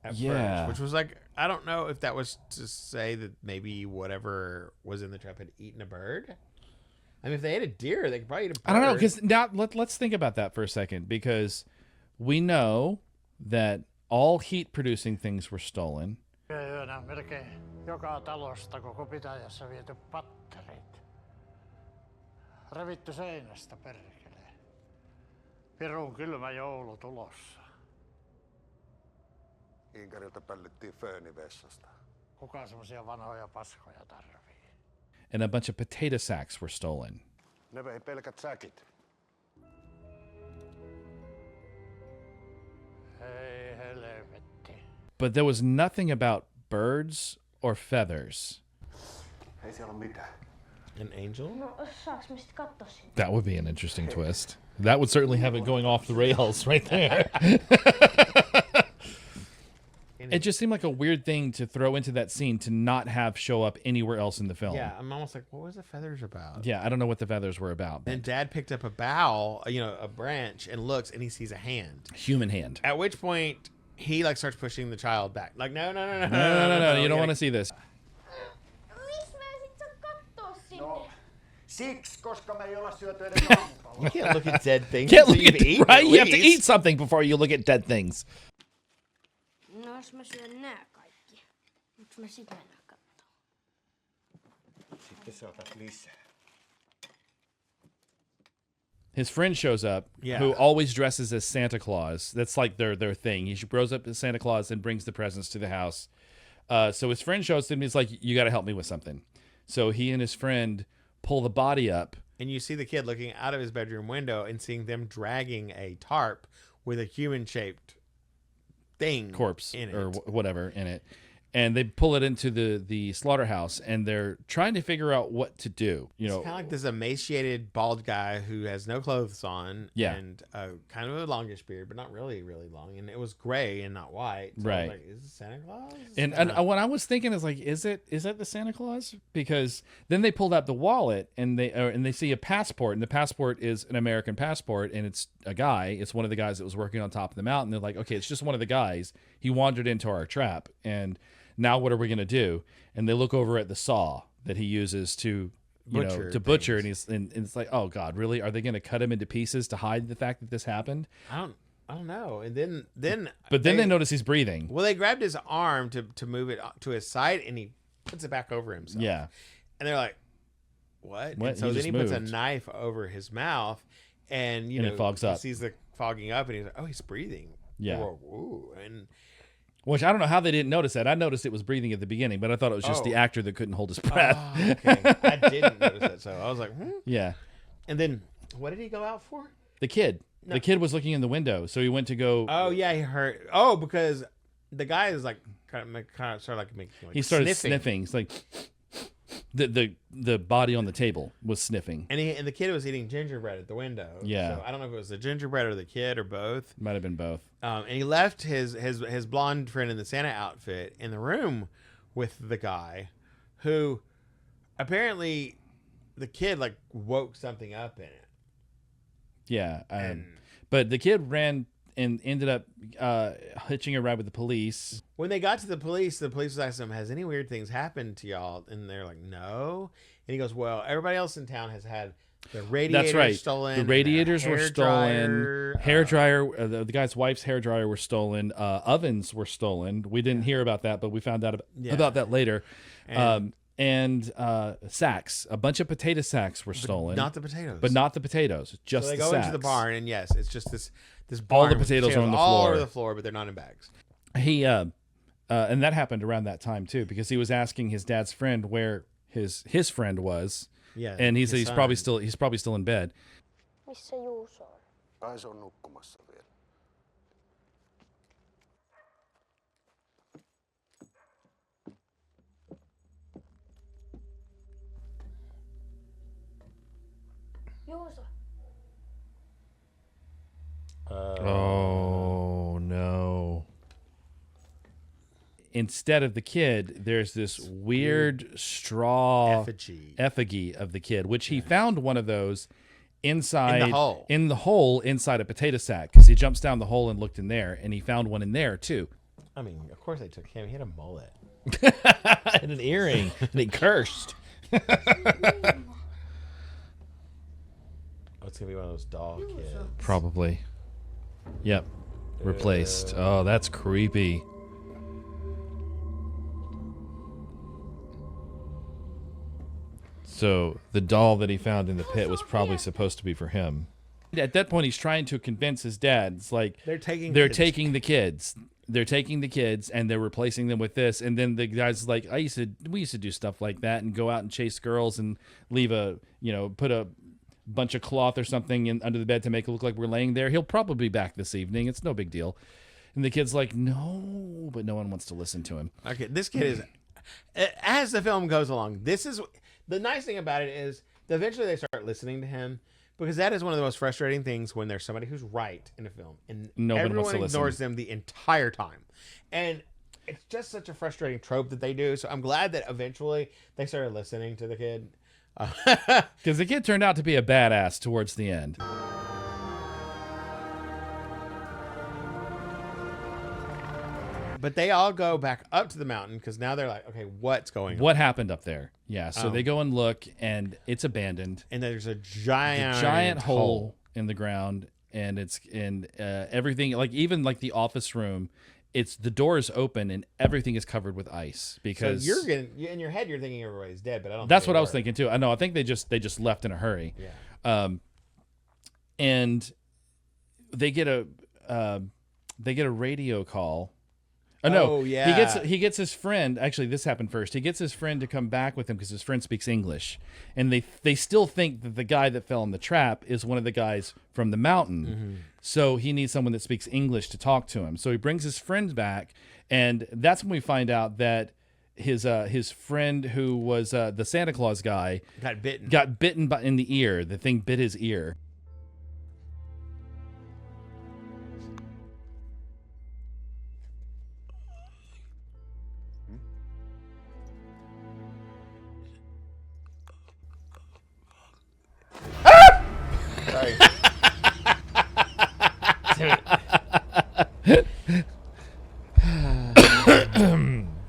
At Yeah. first, which was like, I don't know if that was to say that maybe whatever was in the trap had eaten a bird. I mean, if they ate a deer, they could probably eat a bird. I don't know, because now let's think about that for a second, because we know that all heat-producing things were stolen. Yönä melkein joka talosta koko pitäjässä viety patterit. Revitty seinästä perkele. Pirun kylmä joulu tulossa. Inkarilta pällittiin föönivessasta. Kuka semmosia vanhoja paskoja tarvii? And a bunch of potato sacks were stolen. Ne vei pelkät säkit. Hei helvetti. but there was nothing about birds or feathers. Ei siellä ole mitään. An angel? No, saaks me sit katsoa sinne? That would be an interesting twist. That would certainly have it going off the rails right there. It just seemed like a weird thing to throw into that scene to not have show up anywhere else in the film. Yeah, I'm almost like, what was the feathers about? Yeah, I don't know what the feathers were about. And Dad picked up a bough, a branch, and looks, and he sees a hand. Human hand. At which point, he like starts pushing the child back. Like, no. No, you don't want to see this. Miksi mä sit saa kattoo sinne? No, siksi, koska me ei olla syöty edes aamupalaa. You can't look at dead things. Can't until look you've at eaten, right. at You have to least. eat something before you look at dead things. No, jos mä syön nää kaikki. Miksi mä sit mennä kattoo? Sitten sä otat lisää. His friend shows up, Yeah. who always dresses as Santa Claus. That's like their thing. He grows up as Santa Claus and brings the presents to the house. So his friend shows him. He's like, "You got to help me with something." So he and his friend pull the body up. And you see the kid looking out of his bedroom window and seeing them dragging a tarp with a human-shaped thing, Corpse in it. or whatever in it, and they pull it into the slaughterhouse, and they're trying to figure out what to do. It's kind of like this emaciated bald guy who has no clothes on, Yeah. and kind of a longish beard, but not really really long, and it was gray and not white. So I was Right. like, is it Santa Claus? And what I was thinking is like, is that the Santa Claus? Because then they pulled out the wallet and they see a passport, and the passport is an American passport, and it's a guy. It's one of the guys that was working on top of the mountain. They're like, okay, it's just one of the guys. He wandered into our trap, and now what are we gonna do? And they look over at the saw that he uses to butcher, and it's like, oh God, really? Are they gonna cut him into pieces to hide the fact that this happened? I don't know. And then But then they notice he's breathing. Well, they grabbed his arm to move it to his side, and he puts it back over himself. Yeah. And they're like, what? What? And so He then just he puts a moved. knife over his mouth, and it fogs he up. sees the fogging up, and he's like, oh, he's breathing. Yeah. Ooh. And Which I don't know how they didn't notice that. I noticed it was breathing at the beginning, but I thought it was just the actor that couldn't hold his breath. okay. I didn't notice that, so I was like, Yeah. And then, what did he go out for? The kid. No. The kid was looking in the window, so he went to go. Oh yeah, he heard. Oh, because the guy is like kind of started like making. Like, He started sniffing. It's like the body on the table was sniffing. And the kid was eating gingerbread at the window. Yeah. So I don't know if it was the gingerbread or the kid or both. Might have been both. And he left his blonde friend in the Santa outfit in the room with the guy, who apparently the kid like woke something up in it. Yeah. But the kid ran and ended up hitching a ride with the police. When they got to the police was asking them, has any weird things happened to y'all? And they're like, no. And he goes, well, everybody else in town has had their radiators That's right. stolen. The radiators were stolen. Hair dryer, dryer. The guy's wife's hair dryer were stolen. Ovens were stolen. We didn't hear about that, but we found out about that later. And sacks. A bunch of potato sacks were stolen. not the potatoes. But not the potatoes. Just so they the go sacks. into the barn, and yes, it's just this All barn the with potatoes are on the all floor. over the floor, but they're not in bags. He and that happened around that time too, because he was asking his dad's friend where his friend was. Yeah, and he his said he's probably still in bed. Missä Juuso on? Ai se on nukkumassa vielä. Juuso. Oh no. Instead of the kid, there's this weird straw effigy of the kid, which he found one of those inside in the hole inside a potato sack, because he jumps down the hole and looked in there, and he found one in there too. I mean, of course they took him. He had a mullet and an earring, and he cursed. Oh, it's gonna be one of those dog kids. Probably. Yep. Replaced. Oh, that's creepy. So the doll that he found in the pit was probably supposed to be for him. At that point, he's trying to convince his dad. It's like They're taking the kids. They're taking the kids and they're replacing them with this. And then the guy's like, we used to do stuff like that and go out and chase girls and leave put a bunch of cloth or something under the bed to make it look like we're laying there. He'll probably be back this evening. It's no big deal. And the kid's like, no, but no one wants to listen to him. Okay, this kid is, as the film goes along, this is, the nice thing about it is that eventually they start listening to him, because that is one of the most frustrating things when there's somebody who's right in a film and everyone ignores them the entire time. And it's just such a frustrating trope that they do. So I'm glad that eventually they started listening to the kid. Because the kid turned out to be a badass towards the end. But they all go back up to the mountain because now they're like, okay, what's going on? What happened up there? Yeah, so they go and look, and it's abandoned. And there's a giant hole in the ground, and it's in everything, like even like the office room. It's the door is open and everything is covered with ice because so you're getting in your head you're thinking everybody's dead, but I don't. That's what I was thinking too. I know. I think they just left in a hurry. Yeah. And they get a radio call. Oh no! Oh, yeah. He gets his friend. Actually, this happened first. He gets his friend to come back with him because his friend speaks English, and they still think that the guy that fell in the trap is one of the guys from the mountain. Mm-hmm. So he needs someone that speaks English to talk to him. So he brings his friend back, and that's when we find out that his friend who was the Santa Claus guy got bitten. In the ear. The thing bit his ear. Sorry.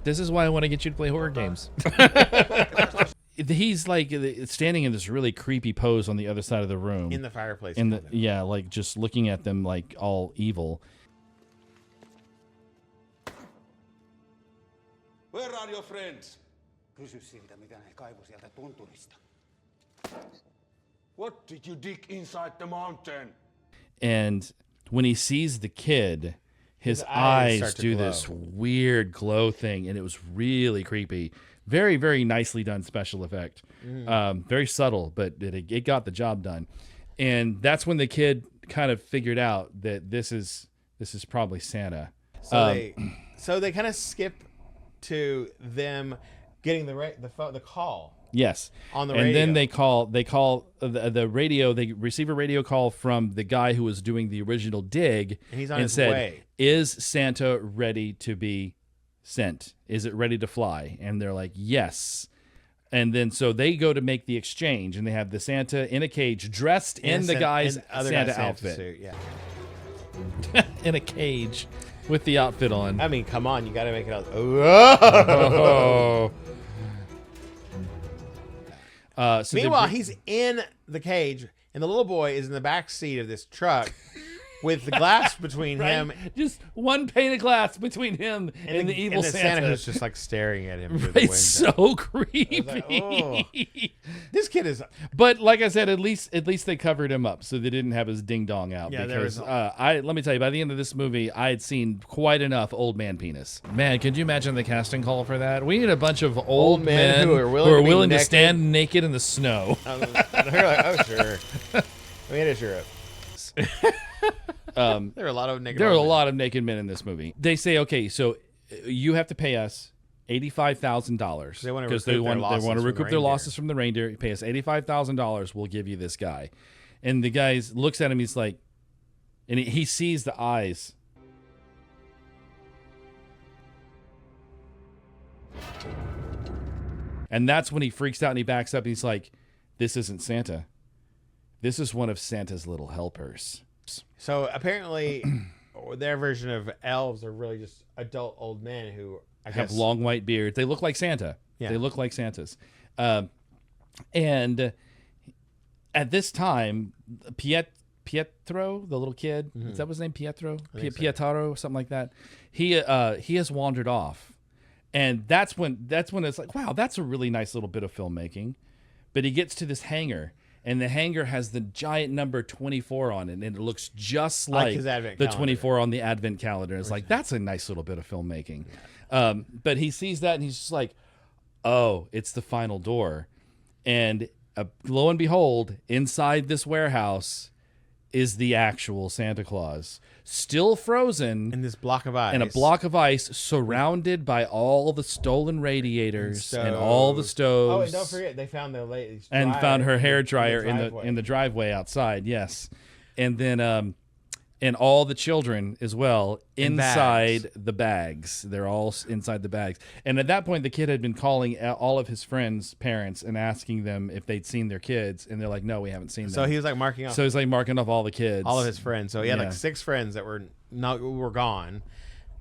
This is why I want to get you to play horror games. He's like standing in this really creepy pose on the other side of the room. In the fireplace. Yeah, like just looking at them like all evil. Where are your friends? Kysy siltä, mitä ne kaivoi sieltä tunturista. What did you dig inside the mountain? And when he sees the kid, his eyes do this weird glow thing, and it was really creepy. Very, very nicely done special effect. Very subtle, but it got the job done. And that's when the kid kind of figured out that this is probably Santa. So they kind of skip to them getting the call. Yes. On the radio. And then they call the radio. They receive a radio call from the guy who was doing the original dig, and he's on his way. Is Santa ready to be sent? Is it ready to fly? And they're like, yes. And then so they go to make the exchange, and they have the Santa in a cage, dressed in the guy's Santa outfit. Suit, yeah. In a cage with the outfit on. I mean, come on, you got to make it out. Oh. So meanwhile, he's in the cage, and the little boy is in the back seat of this truck with the glass between him. Just one pane of glass between him and the evil Santa. Who's just like staring at him through the window. It's so creepy. Like, oh. This kid is. But like I said, at least they covered him up, so they didn't have his ding dong out. Yeah, because let me tell you, by the end of this movie, I had seen quite enough old man penis. Man, could you imagine the casting call for that? We need a bunch of old men who are willing to stand naked in the snow. They're like, oh sure. I mean, it is Europe. There are a lot of naked. There are a lot of naked men in this movie. They say, okay, so you have to pay us $85,000 because they want to recoup their losses from the reindeer. You pay us $85,000, we'll give you this guy. And the guy looks at him. He's like, and he sees the eyes. And that's when he freaks out and he backs up and he's like, this isn't Santa. This is one of Santa's little helpers. So apparently their version of elves are really just adult old men who have long white beards. They look like Santa. Yeah. They look like Santas. And at this time, Pietro, the little kid, is that his name? Pietro? Pietro, something like that. He has wandered off. And that's when it's like, wow, that's a really nice little bit of filmmaking. But he gets to this hangar, and the hangar has the giant number 24 on it, and it looks just like his Advent the calendar. 24 on the Advent calendar. It's like, that's a nice little bit of filmmaking. But he sees that, and he's just like, oh, it's the final door. And lo and behold, inside this warehouse is the actual Santa Claus, still frozen in this block of ice. In a block of ice, surrounded by all the stolen radiators and all the stoves. Oh, and don't forget, they found the lady's and found her hair dryer in in the driveway outside. Yes, and then and all the children as well inside the bags. They're all inside the bags. And at that point, the kid had been calling all of his friends' parents and asking them if they'd seen their kids, and they're like, "No, we haven't seen them." So he was like marking off. So he's like marking off all the kids, all of his friends. So he had like 6 friends that were gone,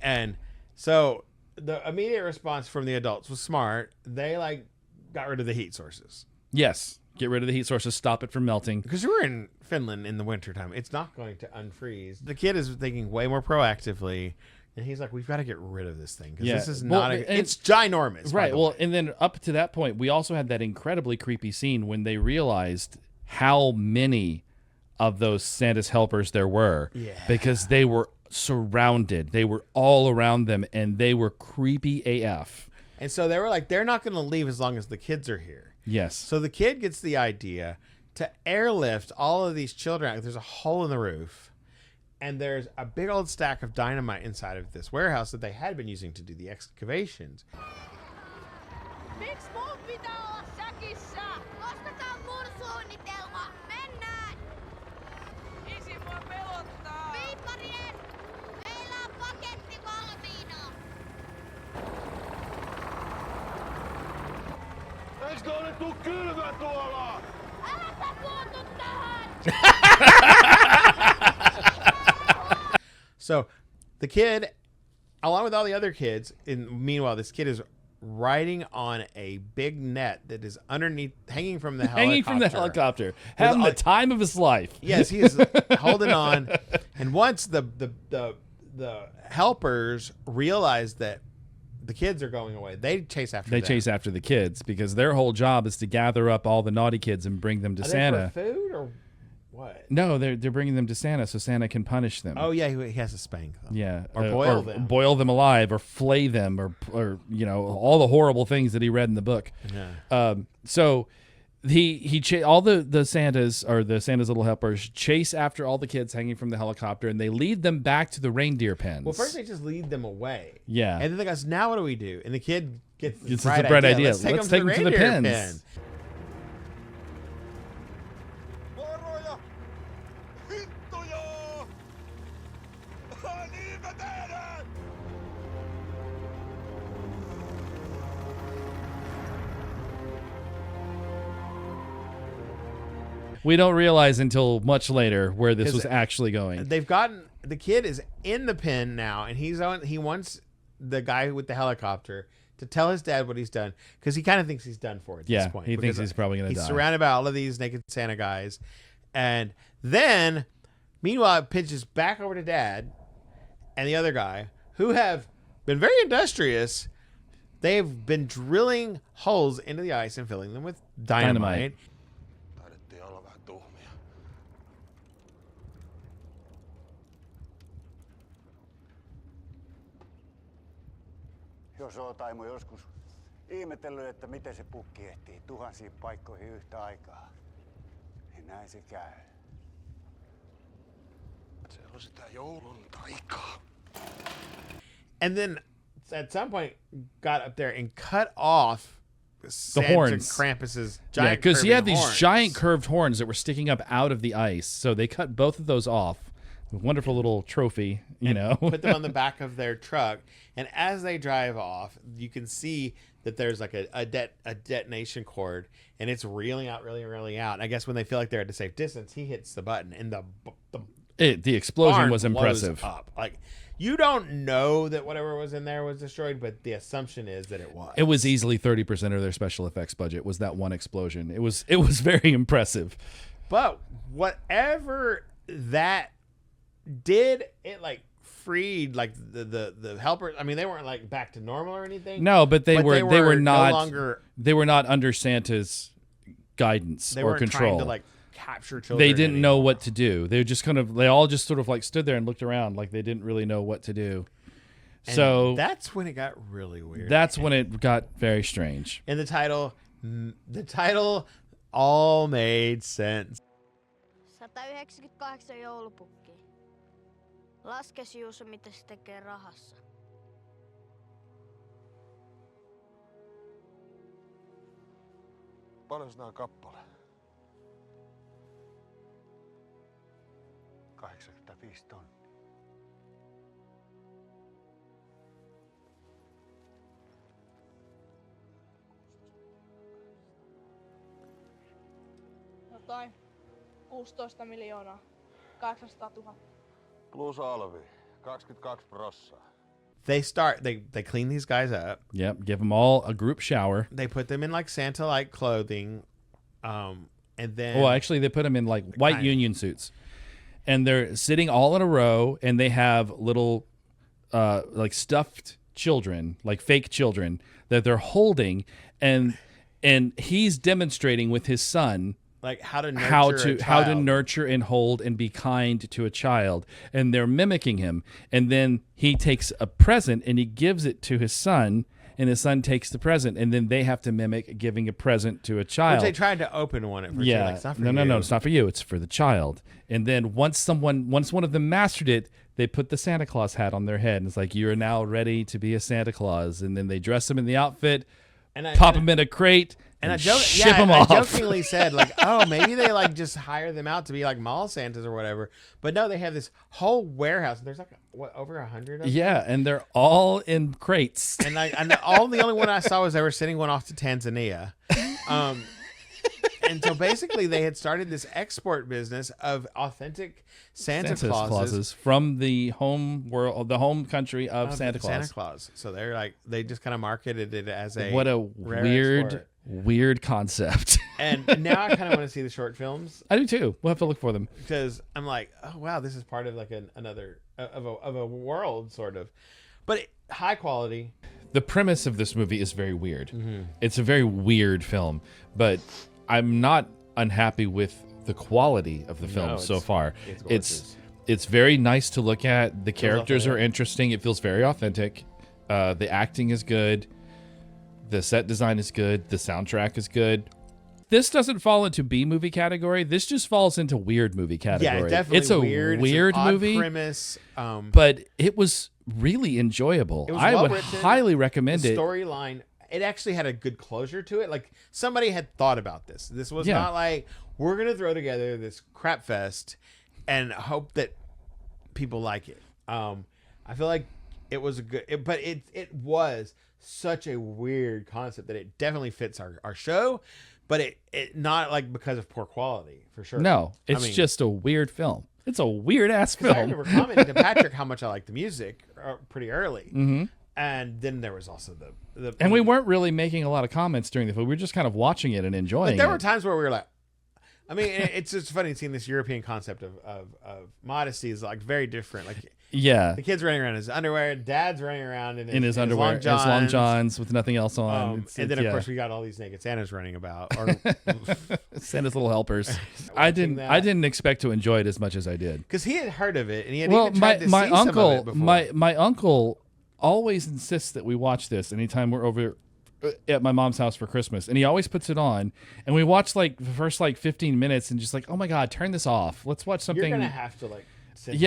and so the immediate response from the adults was smart. They like got rid of the heat sources. Yes. Get rid of the heat sources, stop it from melting. Because we're in Finland in the wintertime. It's not going to unfreeze. The kid is thinking way more proactively. And he's like, we've got to get rid of this thing. Because this is it's ginormous. Right. Well, and then up to that point, we also had that incredibly creepy scene when they realized how many of those Santa's helpers there were. Yeah. Because they were surrounded. They were all around them, and they were creepy AF. And so they were like, they're not going to leave as long as the kids are here. Yes. So the kid gets the idea to airlift all of these children out. There's a hole in the roof, and there's a big old stack of dynamite inside of this warehouse that they had been using to do the excavations. Miksi mun pitää olla säkissä? Koska tää on mun suunnitelma. Mennään! Isi mua pelottaa. Piipparien! Meillä on paketti valmiina. Eiks tuonne tuu kylmä tuolla? Älä sä puutu tähän! So the kid, along with all the other kids, meanwhile, this kid is riding on a big net that is underneath, hanging from the helicopter. Hanging from the helicopter. Having the time of his life. Yes, he is holding on. And once the helpers realize that the kids are going away, they chase after them. They chase after the kids because their whole job is to gather up all the naughty kids and bring them to Santa. They for food or what? No, they're bringing them to Santa so Santa can punish them. Oh yeah, he has to spank them. Yeah, or boil them, boil them alive, or flay them, or all the horrible things that he read in the book. Yeah. So all the Santas, or the Santa's little helpers, chase after all the kids hanging from the helicopter, and they lead them back to the reindeer pens. Well, first they just lead them away. Yeah. And then they goes, now what do we do? And the kid gets the bright idea. Let's take them to the pens. Pen. We don't realize until much later where this was actually going. The kid is in the pen now, and he wants the guy with the helicopter to tell his dad what he's done, because he kind of thinks he's done for at this point. He thinks he's probably going to die. He's surrounded by all of these naked Santa guys. And then, meanwhile, it pitches back over to Dad and the other guy, who have been very industrious. They've been drilling holes into the ice and filling them with dynamite. Jos oot Aimo joskus ihmetellyt, että miten se pukki ehtii tuhansiin paikkoihin yhtä aikaa, niin näin se käy. Se on sitä joulun taikaa. And then at some point got up there and cut off the horns. And Krampus's giant because he had these horns. giant curved horns that were sticking up out of the ice. So they cut both of those off. Wonderful little trophy, put them on the back of their truck, and as they drive off, you can see that there's like a detonation cord, and it's reeling out. And I guess when they feel like they're at a safe distance, he hits the button, and the explosion was blows impressive. Up. Like, you don't know that whatever was in there was destroyed, but the assumption is that it was. It was easily 30% of their special effects budget. Was that one explosion? It was very impressive. But whatever that did, it like freed like the helpers. I mean, they weren't like back to normal or anything. No, but they were not no longer. They were not under Santa's guidance or control. Trying to like capture children. They didn't know what to do. They all just sort of like stood there and looked around like they didn't really know what to do. And so that's when it got really weird. That's when it got very strange. And the title all made sense. Sä 298 joulupukkia. Laskes Juuso, mitä se tekee rahassa. Paljon sinä on kappale? 85 tonnia. Jotain 16 miljoonaa 800 000. Plus alvi, 22%. They clean these guys up. Yep, give them all a group shower. They put them in like Santa-like clothing, and then Well, actually, they put them in like white union suits, and they're sitting all in a row, and they have little, like stuffed children, like fake children that they're holding, and he's demonstrating with his son like how to nurture and hold and be kind to a child, and they're mimicking him. And then he takes a present and he gives it to his son, and his son takes the present, and then they have to mimic giving a present to a child. Which they tried to open one at first. Yeah, Like, it's not for no, you. it's not for you. It's for the child. And then once one of them mastered it, they put the Santa Claus hat on their head, and it's like, you are now ready to be a Santa Claus. And then they dress him in the outfit, pop him in a crate, and ship him off. I jokingly said, like, oh, maybe they like just hire them out to be like mall Santas or whatever. But no, they have this whole warehouse. There's like over 100 of them. Yeah, and they're all in crates. And the only one I saw was they were sending one off to Tanzania. And so basically they had started this export business of authentic Santa Clauses from the home world, the home country of Santa Claus. Santa Claus. So they just kind of marketed it as a what a rare export. weird concept. And now I kind of want to see the short films. I do too. We'll have to look for them because I'm like, oh wow, this is part of like another of a world sort of, but high quality. The premise of this movie is very weird. Mm-hmm. It's a very weird film, but I'm not unhappy with the quality of the film so far. It's very nice to look at. The characters are interesting. It feels very authentic. The acting is good. The set design is good. The soundtrack is good. This doesn't fall into B movie category. This just falls into weird movie category. Yeah, definitely. It's a weird it's an odd movie. Premise, but it was really enjoyable. I would highly recommend it. The storyline, it actually had a good closure to it. Like somebody had thought about this. This was not like we're gonna throw together this crap fest and hope that people like it. I feel like it was a good, but it was such a weird concept that it definitely fits our show. But it not like because of poor quality, for sure. No, it's just a weird film. It's a weird ass film. I remember commenting to Patrick how much I liked the music pretty early, mm-hmm. and then there was also the. And we weren't really making a lot of comments during the film. We were just kind of watching it and enjoying it. But there were times where we were like, I mean, it's just funny seeing this European concept of modesty is like very different. Like, the kid's running around in his underwear, dad's running around in his underwear, his long johns with nothing else on. And then of course we got all these naked Santas running about, or Santa's little helpers. I didn't expect to enjoy it as much as I did because he had heard of it and he had even tried to see some of it before. My uncle always insists that we watch this anytime we're over at my mom's house for Christmas, and he always puts it on, and we watch like the first 15 minutes and just like, oh my god, turn this off, let's watch something. You're gonna have to send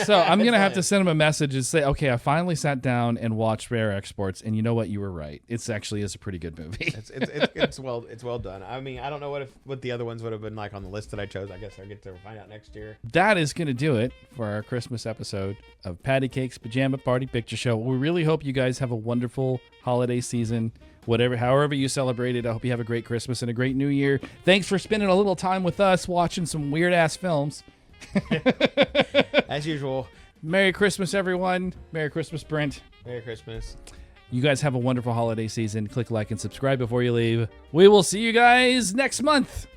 so I'm gonna have to send him a message and say, okay, I finally sat down and watched Rare Exports, and you know what, you were right, it's actually is a pretty good movie. it's well done. I mean, I don't know what the other ones would have been like on the list that I chose. I guess I get to find out next year. That is gonna do it for our Christmas episode of Patty Cake's Pajama Party Picture Show. We really hope you guys have a wonderful holiday season. However you celebrate it, I hope you have a great Christmas and a great New Year. Thanks for spending a little time with us watching some weird-ass films. As usual. Merry Christmas, everyone. Merry Christmas, Brent. Merry Christmas. You guys have a wonderful holiday season. Click like and subscribe before you leave. We will see you guys next month.